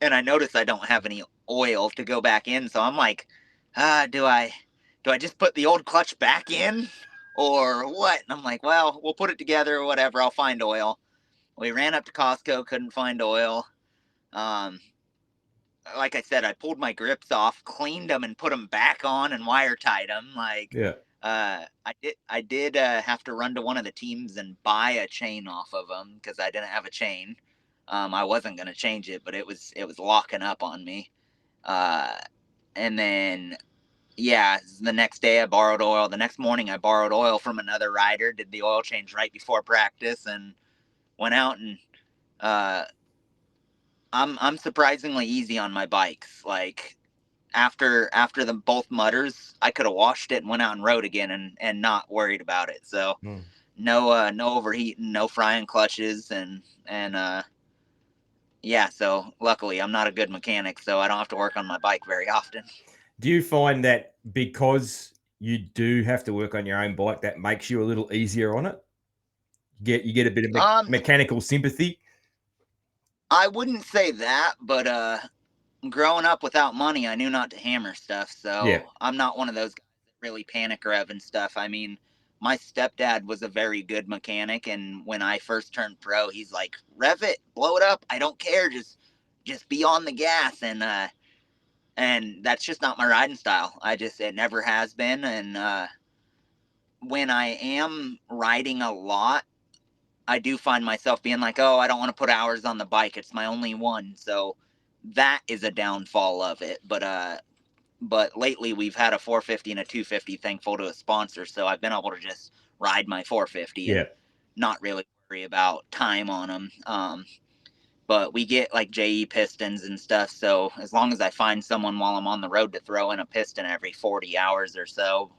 and I notice I don't have any oil to go back in, so I'm like, do I just put the old clutch back in, or what? And I'm like, well, we'll put it together or whatever. I'll find oil. We ran up to Costco, couldn't find oil. Um, like I said, I pulled my grips off, cleaned them, and put them back on and wire tied them. Like, Yeah. I did have to run to one of the teams and buy a chain off of them because I didn't have a chain. I wasn't gonna change it, but it was locking up on me. Uh, and then yeah, the next day I borrowed oil. The next morning I borrowed oil from another rider. Did the oil change right before practice and went out and uh, I'm surprisingly easy on my bikes. Like after the both mutters, I could have washed it and went out and rode again and not worried about it. So no overheating, no frying clutches and yeah, so luckily I'm not a good mechanic, so I don't have to work on my bike very often. Do you find that because you do have to work on your own bike, that makes you a little easier on it? You get a bit of mechanical sympathy. I wouldn't say that, but growing up without money, I knew not to hammer stuff, so Yeah. I'm not one of those guys that really panic rev and stuff. I mean, my stepdad was a very good mechanic, and when I first turned pro, he's like, "Rev it, blow it up. I don't care. Just be on the gas." And that's just not my riding style. It never has been. And when I am riding a lot, I do find myself being like, "Oh, I don't want to put hours on the bike. It's my only one." So that is a downfall of it. But lately we've had a 450 and a 250, thankful to a sponsor, so I've been able to just ride my 450 and not really worry about time on them. But we get like JE pistons and stuff, so as long as I find someone while I'm on the road to throw in a piston every 40 hours or so,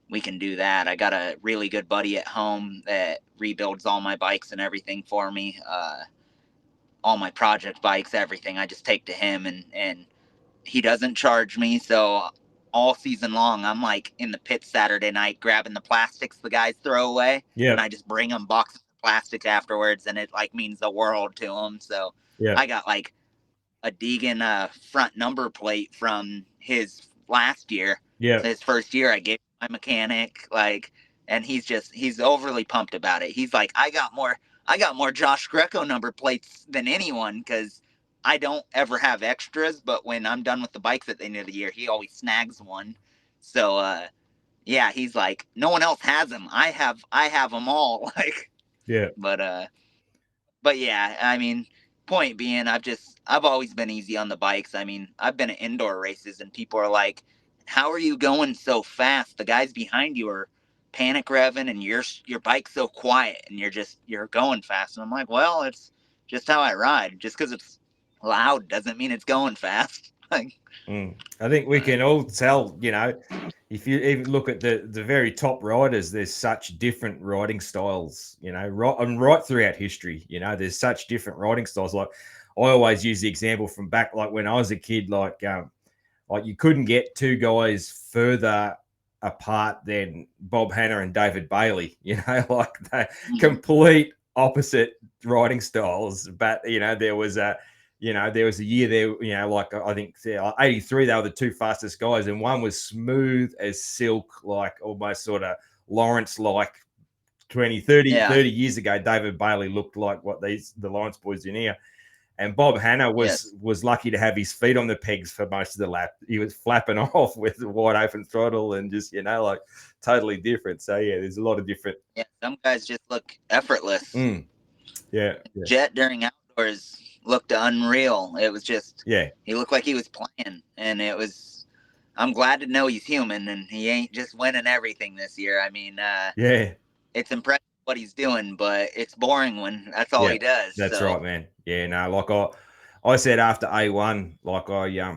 we can do that. I got a really good buddy at home that rebuilds all my bikes and everything for me. All my project bikes, everything. I just take to him and he doesn't charge me. So all season long, I'm like in the pit Saturday night grabbing the plastics the guys throw away. Yeah. And I just bring them boxes of plastics afterwards, and it like means the world to them. So I got like a Deegan front number plate from his last year. Yeah. His first year, I gave my mechanic and he's overly pumped about it. He's like, I got more Josh Greco number plates than anyone because I don't ever have extras. But when I'm done with the bikes at the end of the year, he always snags one. So yeah, he's like, no one else has them. I have them all. Like, yeah. But yeah, I mean, point being, I've always been easy on the bikes. I mean, I've been at indoor races and people are like, how are you going so fast? The guys behind you are panic revving and your bike's so quiet and you're going fast. And I'm like, well, it's just how I ride. Just because it's loud doesn't mean it's going fast. Like, I think we can all tell, if you even look at the very top riders, there's such different riding styles, right throughout history, there's such different riding styles. Like I always use the example from back, like when I was a kid, like you couldn't get two guys further apart than Bob Hanna and David Bailey, like the complete opposite riding styles, but there was a year there, like I think 83, they were the two fastest guys, and one was smooth as silk, like almost sort of Lawrence like 30 years ago. David Bailey looked like what the Lawrence boys do now. And Bob Hanna was lucky to have his feet on the pegs for most of the lap. He was flapping off with the wide open throttle and just, like totally different. So, yeah, there's a lot of different. Yeah, some guys just look effortless. Yeah. Jet during outdoors looked unreal. It was just, he looked like he was playing. And I'm glad to know he's human and he ain't just winning everything this year. I mean, it's impressive what he's doing, but it's boring when that's all he does. That's right, man. Yeah, no, like I said after A1, like I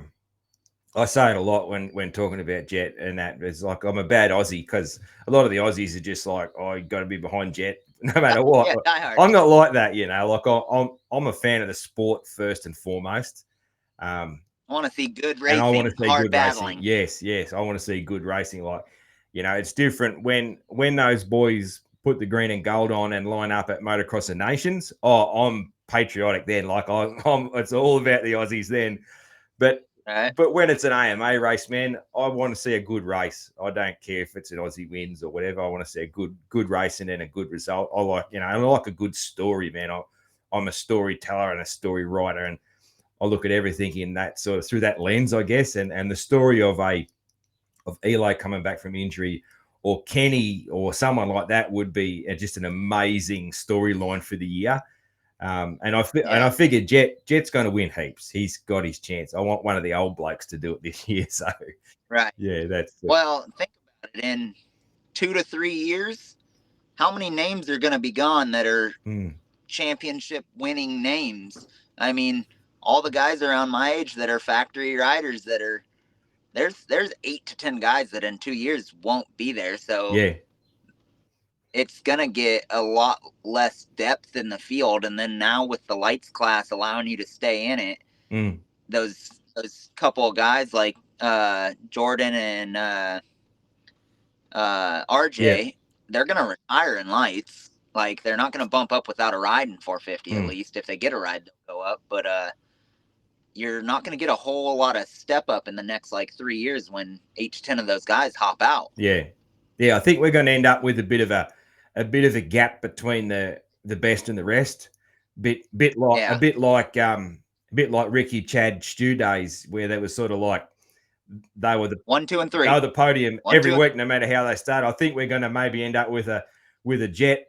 say it a lot when talking about Jet, and that it's like I'm a bad Aussie because a lot of the Aussies are just like, oh, you got to be behind Jet no matter what. I'm not like that, like I'm a fan of the sport first and foremost. I want to see good racing, and I want to see hard good battling. Racing. Yes, I want to see good racing. Like, it's different when those boys put the green and gold on and line up at Motocross of Nations. Oh, I'm patriotic then. Like it's all about the Aussies then. But when it's an AMA race, man, I want to see a good race. I don't care if it's an Aussie wins or whatever. I want to see a good race and then a good result. I like, I like a good story, man. I'm a storyteller and a story writer, and I look at everything in that sort of through that lens, I guess. And the story of Eli coming back from injury, or Kenny, or someone like that would be just an amazing storyline for the year. And I figured Jet's going to win heaps. He's got his chance. I want one of the old blokes to do it this year. So yeah, that's well. Think about it. In 2 to 3 years, how many names are going to be gone that are championship winning names? I mean, all the guys around my age that are factory riders that are there's 8 to 10 guys that in 2 years won't be there. So it's going to get a lot less depth in the field. And then now with the lights class allowing you to stay in it, those couple of guys like Jordan and RJ, they're going to retire in lights. Like, they're not going to bump up without a ride in 450, at least. If they get a ride, they'll go up. But you're not going to get a whole lot of step up in the next, 3 years when 8 to 10 of those guys hop out. Yeah. I think we're going to end up with a bit of a gap between the best and the rest. A bit like Ricky, Chad, Stu days, where they were sort of like they were the 1, 2, and 3. They were the podium every week, no matter how they start. I think we're going to maybe end up with a Jet,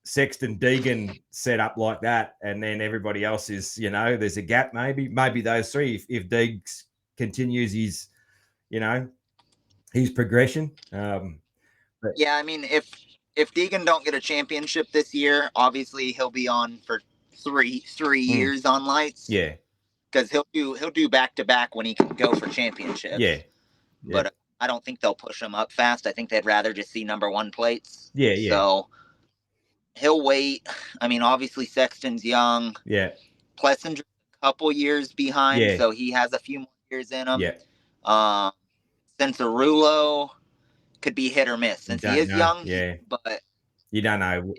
Sexton, Deegan set up like that, and then everybody else is, there's a gap. Maybe those three. If Deegs continues his, his progression. I mean, if Deegan don't get a championship this year, obviously he'll be on for three years on lights. Yeah, because he'll do back to back when he can go for championships. Yeah. But I don't think they'll push him up fast. I think they'd rather just see number 1 plates. Yeah. So he'll wait. I mean, obviously Sexton's young. Yeah. Plessinger's a couple years behind, so he has a few more years in him. Yeah. Cincerulo could be hit or miss since he is young. Yeah. But you don't know.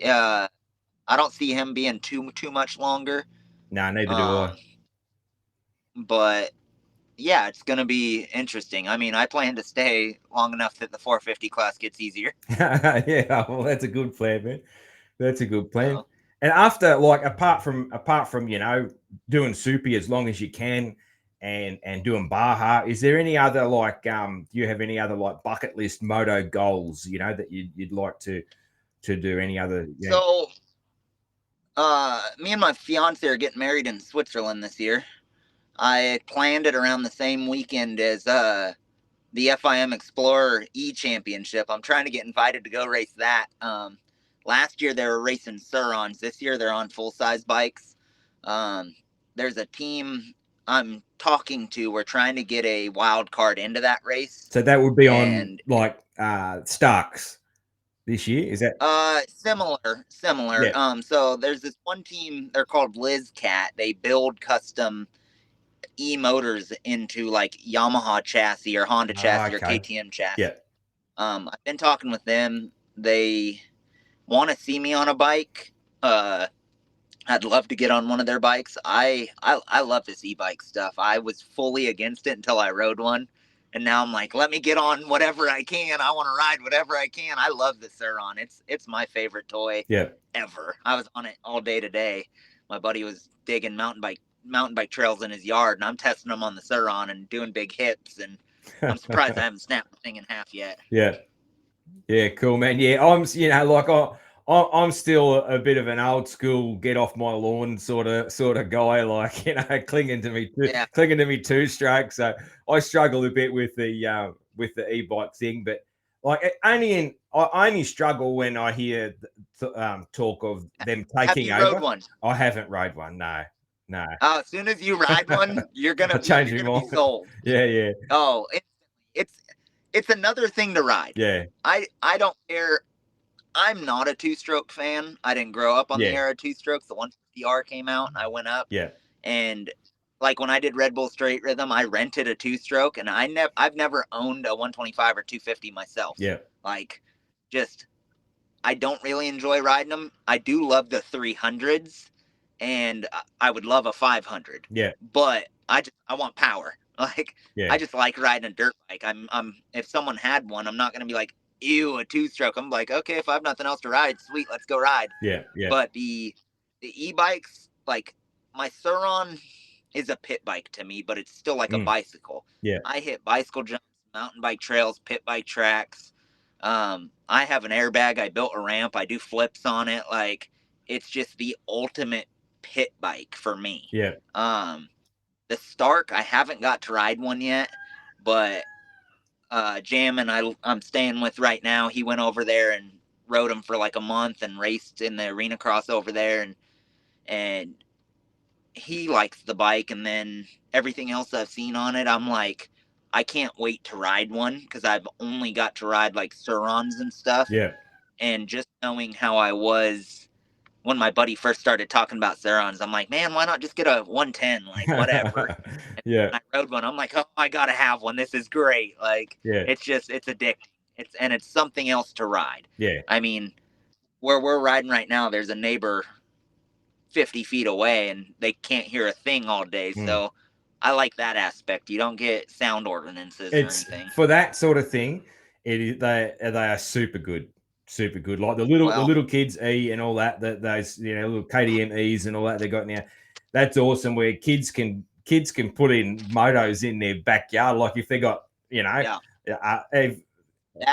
I don't see him being too much longer. No, neither do I. But yeah, it's going to be interesting. I mean, I plan to stay long enough that the 450 class gets easier. Yeah, well, that's a good plan, man. That's a good plan. And after, apart from doing Soupy as long as you can and doing Baja, is there any other do you have any other bucket list moto goals, that you'd like to do? Any other? So, me and my fiance are getting married in Switzerland this year. I planned it around the same weekend as the FIM Explorer E Championship. I'm trying to get invited to go race that. Last year they were racing Surons. This year they're on full-size bikes. There's a team I'm talking to. We're trying to get a wild card into that race. So that would be on Starks this year, is that? Similar. Yeah. So there's this one team, they're called Liz Cat. They build custom e-motors into Yamaha chassis or Honda chassis or KTM chassis. Yeah. I've been talking with them. They want to see me on a bike. I'd love to get on one of their bikes. I love this e-bike stuff. I was fully against it until I rode one, and now I'm like, let me get on whatever I can. I want to ride whatever I can. I love the Suron. It's my favorite toy Yeah. ever. I was on it all day today. My buddy was digging mountain bike trails in his yard, and I'm testing them on the Suron and doing big hips, and I'm surprised I haven't snapped the thing in half yet. Yeah. Yeah, cool, man. Yeah, I'm still a bit of an old school get off my lawn sort of guy, like, clinging to me two strokes. So I struggle a bit with the e-bike thing, but like I only struggle when I hear talk of them Have taking you rode over. one? I haven't rode one. No. As soon as you ride one, you're I'll gonna change my mind. be sold. Yeah. Oh, it's it's another thing to ride. Yeah. I don't care. I'm not a two-stroke fan. I didn't grow up on the era of two-strokes. The 150R came out, and I went up. Yeah. And like when I did Red Bull Straight Rhythm, I rented a two-stroke, and I've never owned a 125 or 250 myself. Yeah. Like, just I don't really enjoy riding them. I do love the 300s, and I would love a 500. Yeah. But I want power. Like, Yeah. I just like riding a dirt bike. I'm if someone had one, I'm not gonna be like, ew, a two-stroke. I'm like, okay, if I have nothing else to ride, sweet, let's go ride. Yeah. But the e-bikes, like my Suron is a pit bike to me, but it's still like a bicycle. Yeah. I hit bicycle jumps, mountain bike trails, pit bike tracks. I have an airbag. I built a ramp. I do flips on it. Like, it's just the ultimate pit bike for me. Yeah. The Stark, I haven't got to ride one yet, but Jam and I'm staying with right now, he went over there and rode him for like a month and raced in the arena cross over there, and he likes the bike. And then everything else I've seen on it, I'm like, I can't wait to ride one, because I've only got to ride like Surons and stuff. Yeah. And just knowing how I was when my buddy first started talking about Surons, I'm like, man, why not just get a 110? Like, whatever. Yeah. I rode one. I'm like, oh, I gotta have one. This is great. Like, Yeah. it's addicting. It's something else to ride. Yeah. I mean, where we're riding right now, there's a neighbor 50 feet away, and they can't hear a thing all day. So I like that aspect. You don't get sound ordinances or anything. For that sort of thing, they are super good. Super good. Like the little kids E and all that those little KDM-Es and all that they got now. That's awesome, where kids can put in motos in their backyard. Like if they got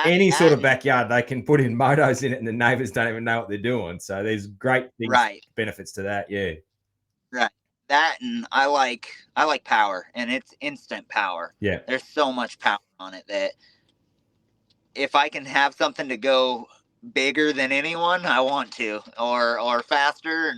any sort of backyard, they can put in motos in it, and the neighbors don't even know what they're doing. So there's great things, benefits to that. Yeah. Right. That, and I like power, and it's instant power. Yeah. There's so much power on it that if I can have something to go bigger than anyone, I want to, or faster,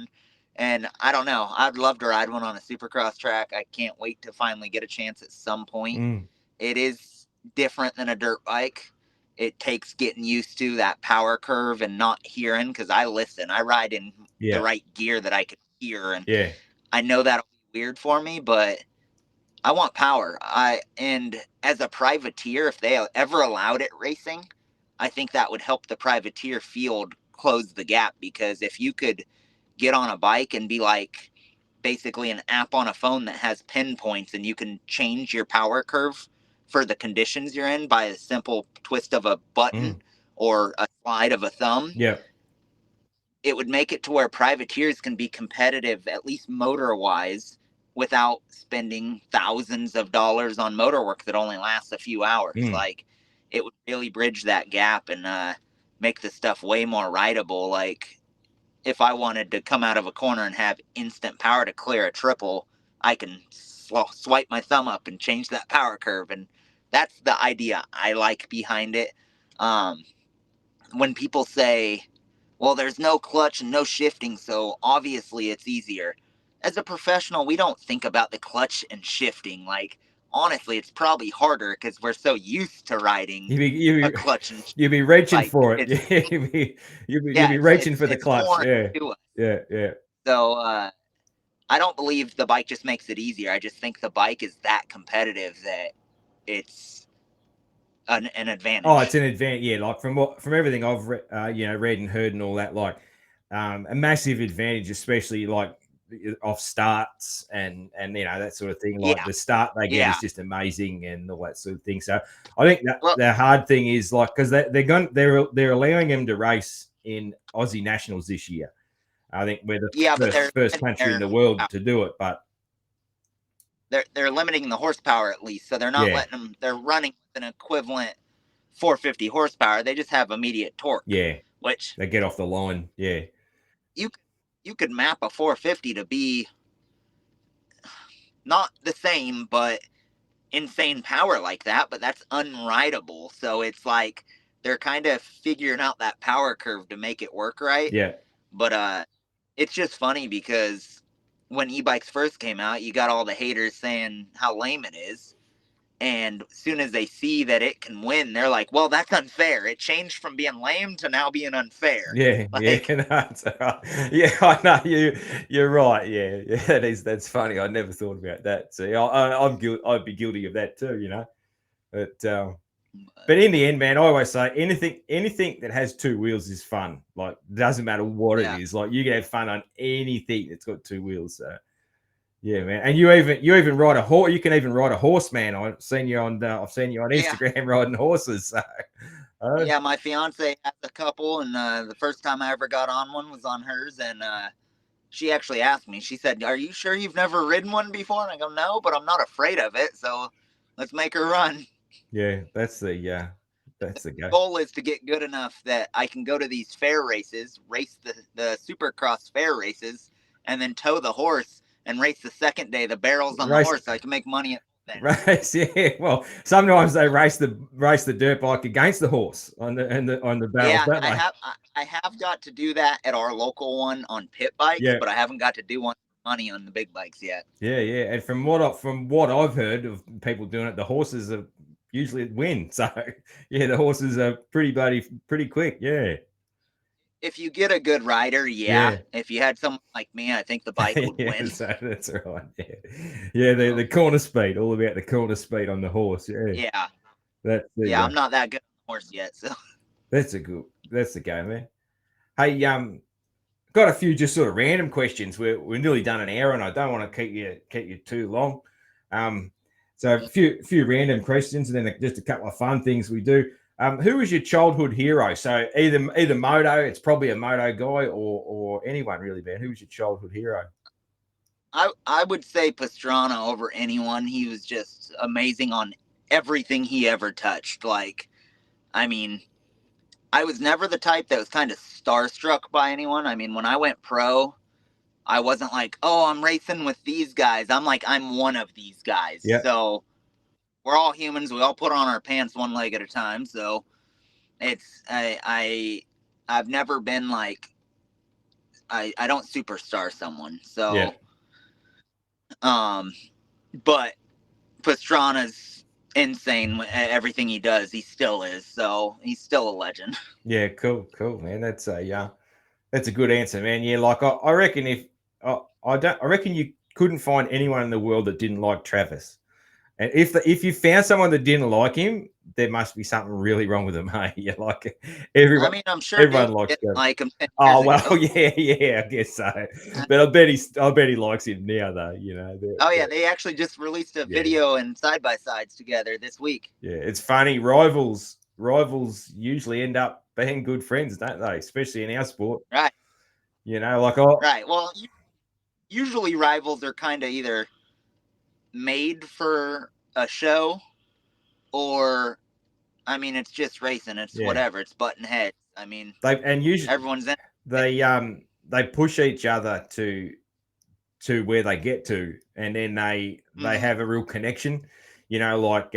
and I don't know. I'd love to ride one on a Supercross track. I can't wait to finally get a chance at some point. It is different than a dirt bike. It takes getting used to that power curve and not hearing, because I listen. I ride in the right gear that I could hear, and I know that'll be weird for me, but I want power. And as a privateer, if they ever allowed it racing, I think that would help the privateer field close the gap, because if you could get on a bike and be like basically an app on a phone that has pinpoints, and you can change your power curve for the conditions you're in by a simple twist of a button or a slide of a thumb. Yeah. It would make it to where privateers can be competitive, at least motor wise, without spending thousands of dollars on motor work that only lasts a few hours. Like, it would really bridge that gap and make the stuff way more rideable. Like, if I wanted to come out of a corner and have instant power to clear a triple, I can swipe my thumb up and change that power curve. And that's the idea I like behind it. When people say, well, there's no clutch and no shifting, so obviously it's easier. As a professional, we don't think about the clutch and shifting. Like, honestly, it's probably harder because we're so used to riding a clutch. And you'd be reaching for it. You'd be reaching for the clutch. Yeah. So I don't believe the bike just makes it easier. I just think the bike is that competitive that it's an advantage. Oh, it's an advantage. Yeah, like from everything I've read and heard and all that. Like, a massive advantage, especially like off starts and that sort of thing. Like Yeah, the start they get yeah. is just amazing and all that sort of thing. So I think that Well, the hard thing is like because they're allowing them to race in Aussie Nationals this year. I think we're the yeah, but first country in the world to do it, but they're limiting the horsepower at least, so they're not letting them. They're running with an equivalent 450 horsepower. They just have immediate torque. Yeah, which they get off the line. Yeah, you could map a 450 to be not the same, but insane power like that. But that's unrideable. So it's like they're kind of figuring out that power curve to make it work right. yeah. But it's just funny because when e-bikes first came out, you got all the haters saying how lame it is. And as soon as they see that it can win, they're like, well, that's unfair. It changed from being lame to now being unfair. Yeah, like, no, yeah, I know you're right. Yeah, that's funny. I never thought about that. See, I'd be guilty of that too, But in the end, man, I always say anything that has two wheels is fun. Like, doesn't matter what it is. Like, you can have fun on anything that's got two wheels. So, yeah, man. And you even ride a horse. You can even ride a horse, man. I've seen you on Instagram riding horses. So, yeah, my fiance has a couple, and the first time I ever got on one was on hers, and she actually asked me. She said, "Are you sure you've never ridden one before?" And I go, "No, but I'm not afraid of it. So let's make her run." Yeah, that's the The goal is to get good enough that I can go to these fair races, race the Supercross fair races, and then tow the horse and race the second day the barrels on the horse, so I can make money at then. Race, yeah. Well, sometimes they race the dirt bike against the horse on the barrels. Yeah, don't they? I have got to do that at our local one on pit bikes, but I haven't got to do one money on the big bikes yet. Yeah, yeah. And from what I've heard of people doing it, the horses are usually win. So yeah, the horses are pretty quick. Yeah. If you get a good rider, yeah. If you had someone like me, I think the bike would win. So that's right. Yeah. The corner speed, all about the corner speed on the horse. Yeah. Yeah. I'm not that good on the horse yet, so that's the game, man. Hey, got a few just sort of random questions. We're nearly done an hour, and I don't want to keep you too long. So a few random questions, and then just a couple of fun things we do. Who was your childhood hero? So either moto, it's probably a moto guy, or anyone really, man. Who was your childhood hero? I would say Pastrana over anyone. He was just amazing on everything he ever touched. Like, I mean, I was never the type that was kind of starstruck by anyone. I mean, when I went pro, I wasn't like, oh, I'm racing with these guys. I'm like, I'm one of these guys. Yeah. So we're all humans. We all put on our pants one leg at a time. So it's I've never been like I don't superstar someone. So but Pastrana's insane at everything he does. He still is. So he's still a legend. Yeah, cool, man. That's a good answer, man. Yeah, like I reckon I reckon you couldn't find anyone in the world that didn't like Travis. And if you found someone that didn't like him, there must be something really wrong with him. Hey, yeah, like everyone. I mean, I'm sure everyone likes him. Like him. Oh well, yeah, I guess so. But I bet he likes him now, though. Oh yeah, they actually just released a video and side by sides together this week. Yeah, it's funny. Rivals usually end up being good friends, don't they? Especially in our sport, right? Right. Well, usually rivals are kind of either made for a show, or I mean, it's just racing. It's whatever. It's button heads. I mean, usually everyone's in. They push each other to where they get to, and then they have a real connection. Like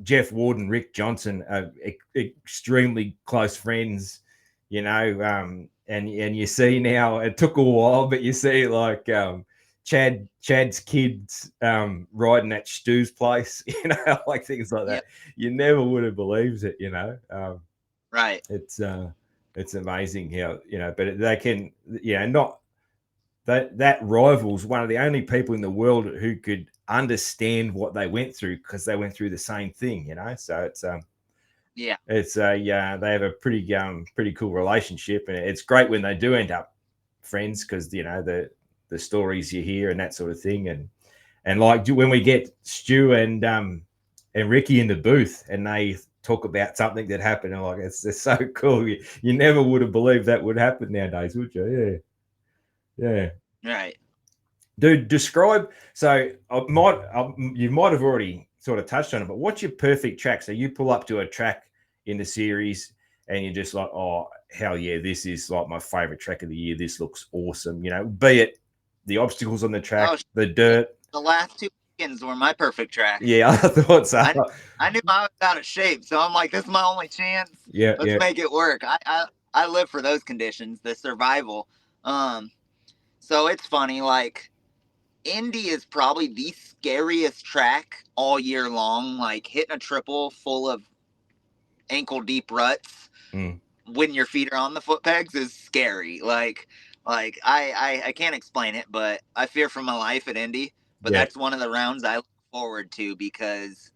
Jeff Ward and Rick Johnson are extremely close friends. And you see now, it took a while, but you see like Chad's kids riding at Stu's place, like things like that. You never would have believed it, Right. It's amazing how, but they can, not that rival's one of the only people in the world who could understand what they went through because they went through the same thing, so it's they have a pretty cool relationship, and it's great when they do end up friends because the stories you hear and that sort of thing, and like when we get Stu and Ricky in the booth and they talk about something that happened, and like it's so cool. You never would have believed that would happen nowadays, would you? Yeah. Right. Dude, describe. So you might have already sort of touched on it, but what's your perfect track? So you pull up to a track in the series, and you're just like, oh hell yeah, this is like my favorite track of the year. This looks awesome. Be it the obstacles on the track, the dirt. The last 2 weekends were my perfect track. Yeah, I thought so. I knew I was out of shape, so I'm like, this is my only chance. Yeah, let's make it work. I live for those conditions, the survival. So it's funny, like Indy is probably the scariest track all year long. Like hitting a triple full of ankle deep ruts when your feet are on the foot pegs is scary. Like I can't explain it, but I fear for my life at Indy. But that's one of the rounds I look forward to because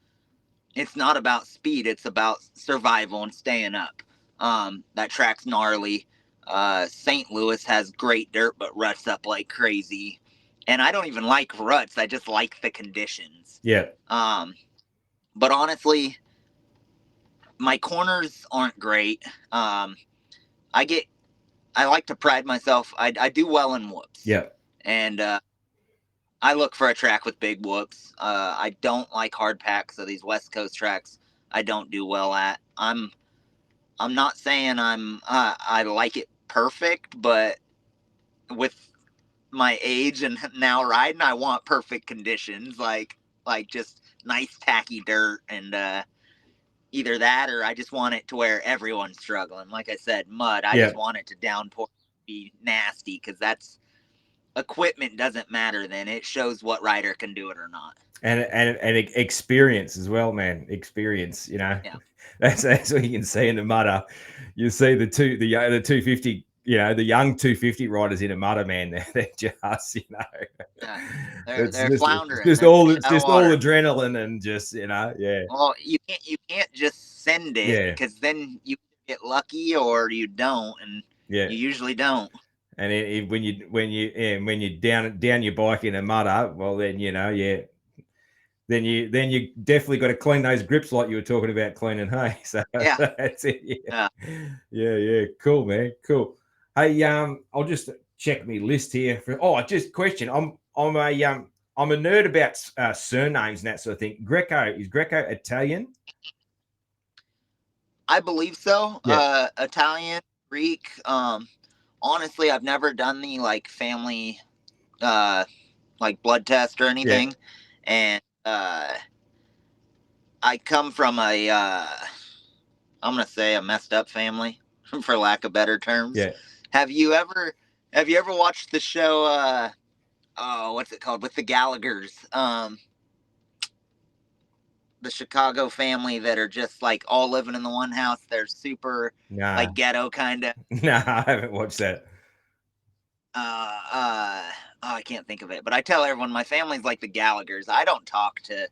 it's not about speed, it's about survival and staying up. That track's gnarly. St. Louis has great dirt, but ruts up like crazy. And I don't even like ruts. I just like the conditions. Yeah. But honestly, my corners aren't great. I like to pride myself. I do well in whoops. Yeah. And I look for a track with big whoops. I don't like hard packs, so these West Coast tracks I don't do well at. I'm not saying I like it perfect, but with my age and now riding, I want perfect conditions, like just nice tacky dirt, and either that or I just want it to where everyone's struggling. Like I said, mud. I just want it to downpour, be nasty, because that's equipment doesn't matter. Then it shows what rider can do it or not. And experience as well, man. Experience, Yeah. That's what you can see in the mudder. You see the 250, the young 250 riders in a mudder, man. They're just, they're floundering. It's just all adrenaline and just, yeah. Well, you can't just send it because then you get lucky or you don't, and you usually don't. And when you down your bike in a mudder, well then then you definitely got to clean those grips like you were talking about cleaning hay. So that's it. Yeah. Cool, man. Cool. Hey, I'll just check my list here just question. I'm a nerd about surnames and that sort of thing. Is Greco Italian? I believe so. Yeah. Italian, Greek. Honestly, I've never done the like family like blood test or anything. And I come from a I'm gonna say a messed up family, for lack of better terms. Yeah. Have you ever watched the show what's it called, with the Gallaghers? The Chicago family that are just like all living in the one house. They're super like ghetto kind of. No, I haven't watched that. I can't think of it, but I tell everyone my family's like the Gallaghers. I don't talk to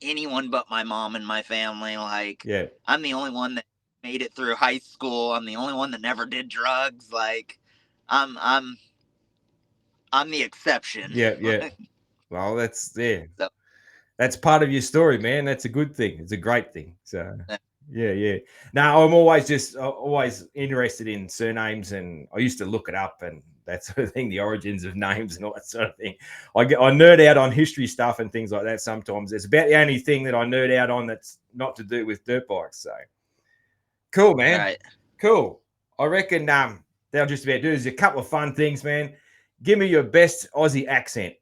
anyone but my mom and my family. Like, I'm the only one that made it through high school. I'm the only one that never did drugs. Like, I'm the exception. Yeah. Well, that's So, that's part of your story, man. That's a good thing. It's a great thing. So, yeah. Now, I'm always interested in surnames, and I used to look it up and that sort of thing, the origins of names and all that sort of thing. I nerd out on history stuff and things like that sometimes. It's about the only thing that I nerd out on that's not to do with dirt bikes. So, cool, man. Right. Cool. I reckon they'll just about do. There's a couple of fun things, man. Give me your best Aussie accent.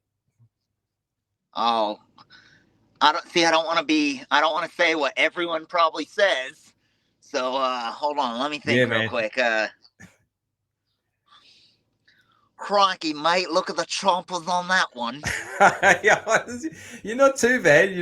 Oh, I don't want to say what everyone probably says. So hold on, let me think real quick. Crikey, mate, look at the chompers on that one. You're not too bad.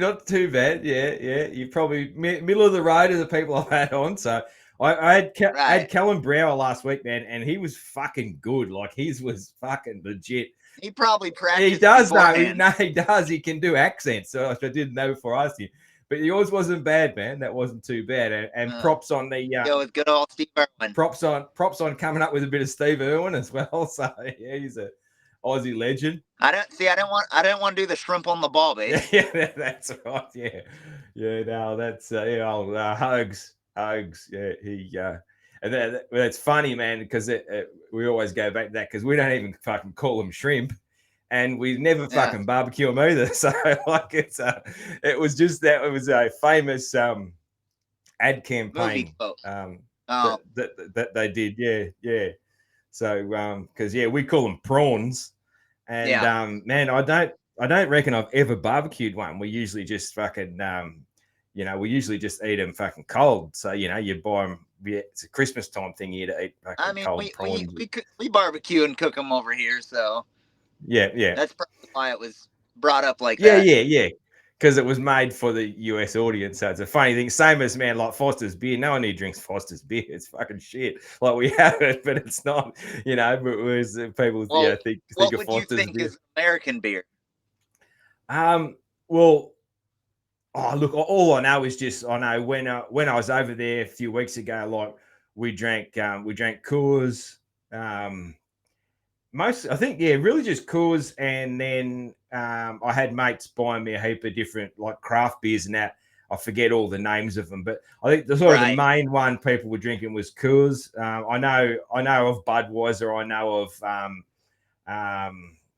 Yeah. You're probably middle of the road of the people I've had on. So I had Callum Brower last week, man, and he was fucking good. Like, his was fucking legit. He probably practiced. He does, though. No, he does. He can do accents. So I didn't know before I asked him. but yours wasn't bad, man. That wasn't too bad. And props on the go with good old Steve Irwin. Props on coming up with a bit of Steve Irwin as well. So yeah, he's a Aussie legend. I didn't want to do the shrimp on the ball, babe. Yeah, that's right. Yeah. No, that's Hugs. Yeah, he. And that's funny, man, because we always go back to that because we don't even fucking call them shrimp, and we never fucking barbecue them either. So like it was just that it was a famous ad campaign that they did. Yeah. So because we call them prawns, and man, I don't reckon I've ever barbecued one. We usually just fucking we usually just eat them fucking cold. So you buy them. It's a Christmas time thing here to eat fucking cold prawns. We barbecue and cook them over here, so yeah. That's probably why it was brought up like that. Yeah. Because it was made for the US audience, so it's a funny thing. Same as man, like Foster's beer. No one here drinks Foster's beer. It's fucking shit. Like we have it, but it's not. But whereas people think what of would Foster's you think beer. is American beer? Well, look, all I know is just when I was over there a few weeks ago, like we drank Coors. I think really just Coors, and then I had mates buying me a heap of different like craft beers and that. I forget all the names of them, but I think the main one people were drinking was Coors. I know of Budweiser. I know of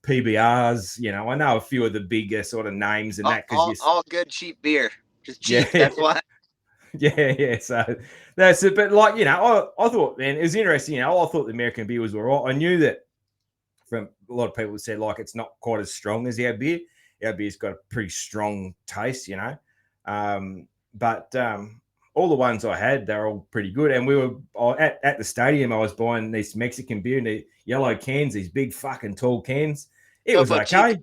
PBRs. I know a few of the bigger sort of names and that because all good cheap beer, just cheap. That's why. Yeah. So that's it. But like I thought, man, it was interesting. I thought the American beer was all right. I knew that. From a lot of people said like it's not quite as strong as our beer. Our beer's got a pretty strong taste, but all the ones I had, they're all pretty good. And we were at the stadium. I was buying this Mexican beer in the yellow cans, these big fucking tall cans. It was okay.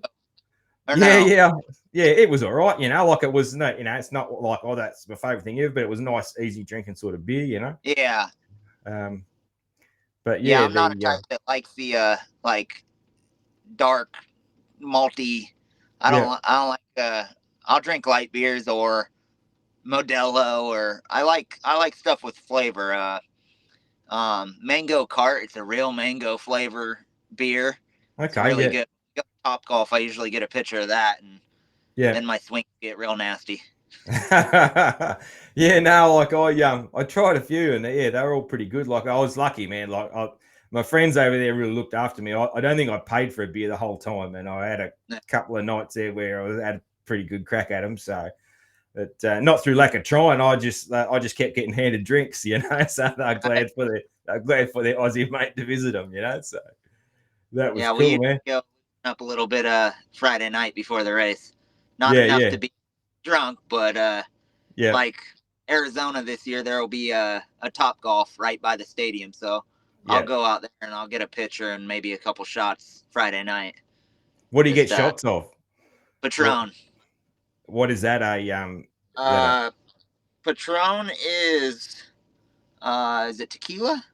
Yeah. It was all right. Like it was no, it's not like that's my favorite thing ever, but it was a nice, easy drinking sort of beer. Yeah. But I'm not a type that likes the like dark malty. I don't like I'll drink light beers or Modelo, or I like stuff with flavor. Mango Cart, it's a real mango flavor beer. Okay, it's really good. Top Golf, I usually get a picture of that, and then my swings get real nasty. Like I tried a few, and they're all pretty good. Like I was lucky, man. Like my friends over there really looked after me. I don't think I paid for a beer the whole time, and I had a couple of nights there where I had a pretty good crack at them. So, but not through lack of trying. I just kept getting handed drinks, So I'm glad for their Aussie mate to visit them, So that was cool, man. Go up a little bit Friday night before the race. Not enough to be drunk, but like Arizona this year, there will be a Top Golf right by the stadium, so I'll go out there and I'll get a picture and maybe a couple shots Friday night. What do you get shots of? Patron. What is that? Patron is it tequila? I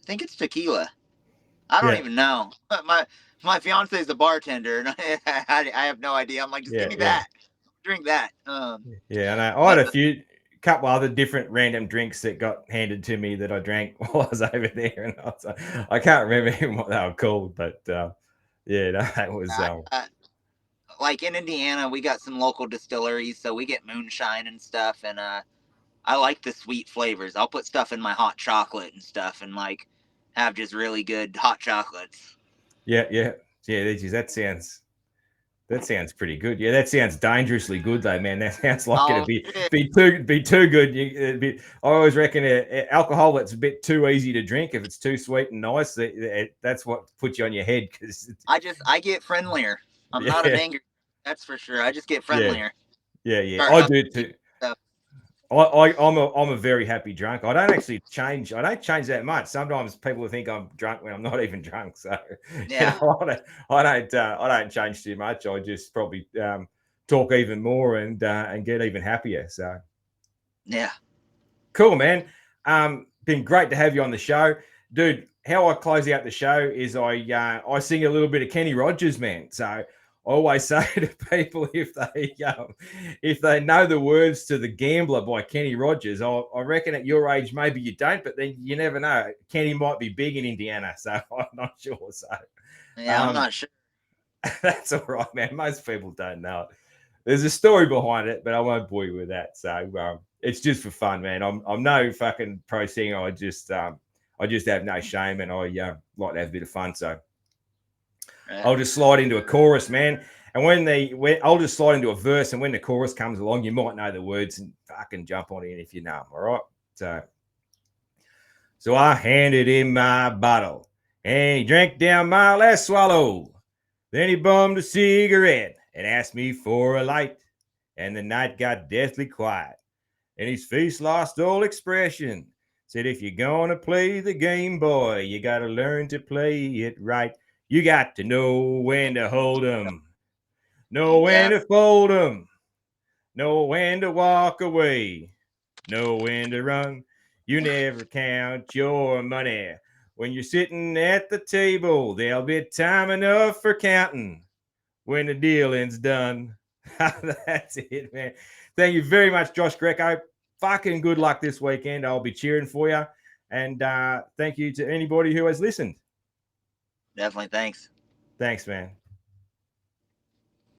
think it's tequila. I don't even know. My fiance is a bartender, and I have no idea. I'm like, just give me that. Drink that. And I had a couple other different random drinks that got handed to me that I drank while I was over there, and I can't remember even what they were called, but that was like in Indiana, we got some local distilleries, so we get moonshine and stuff, and I like the sweet flavors. I'll put stuff in my hot chocolate and stuff, and like have just really good hot chocolates. Yeah. That sounds pretty good. Yeah, that sounds dangerously good, though, man. That sounds like it'd be too good. I always reckon alcohol that's a bit too easy to drink. If it's too sweet and nice, that's what puts you on your head. Because I get friendlier. I'm not an angry. That's for sure. I just get friendlier. Yeah. I do too. I'm a very happy drunk. I don't actually change. I don't change that much. Sometimes people think I'm drunk when I'm not even drunk. So I don't change too much. I just probably talk even more and get even happier. So cool, man. Been great to have you on the show, dude. How I close out the show is I sing a little bit of Kenny Rogers, man. So always say to people if they know the words to The Gambler by Kenny Rogers, I reckon at your age maybe you don't, but then you never know. Kenny might be big in Indiana, so I'm not sure. So Yeah, I'm not sure. that's all right, man. Most people don't know it. There's a story behind it, but I won't bore you with that. So it's just for fun, man. I'm no fucking pro singer. I just have no shame, and I like to have a bit of fun. So I'll just slide into a chorus, man. And I'll just slide into a verse, and when the chorus comes along, you might know the words and fucking jump on in if you know them. All right. So I handed him my bottle, and he drank down my last swallow. Then he bummed a cigarette and asked me for a light, and the night got deathly quiet, and his face lost all expression. Said, if you're gonna play the game, boy, you gotta learn to play it right. You got to know when to hold 'em, know when to fold 'em, know when to walk away, know when to run. You never count your money. When you're sitting at the table, there'll be time enough for counting when the dealing's done. That's it, man. Thank you very much, Josh Greco. Fucking good luck this weekend. I'll be cheering for you. And thank you to anybody who has listened. Definitely. Thanks. Thanks, man.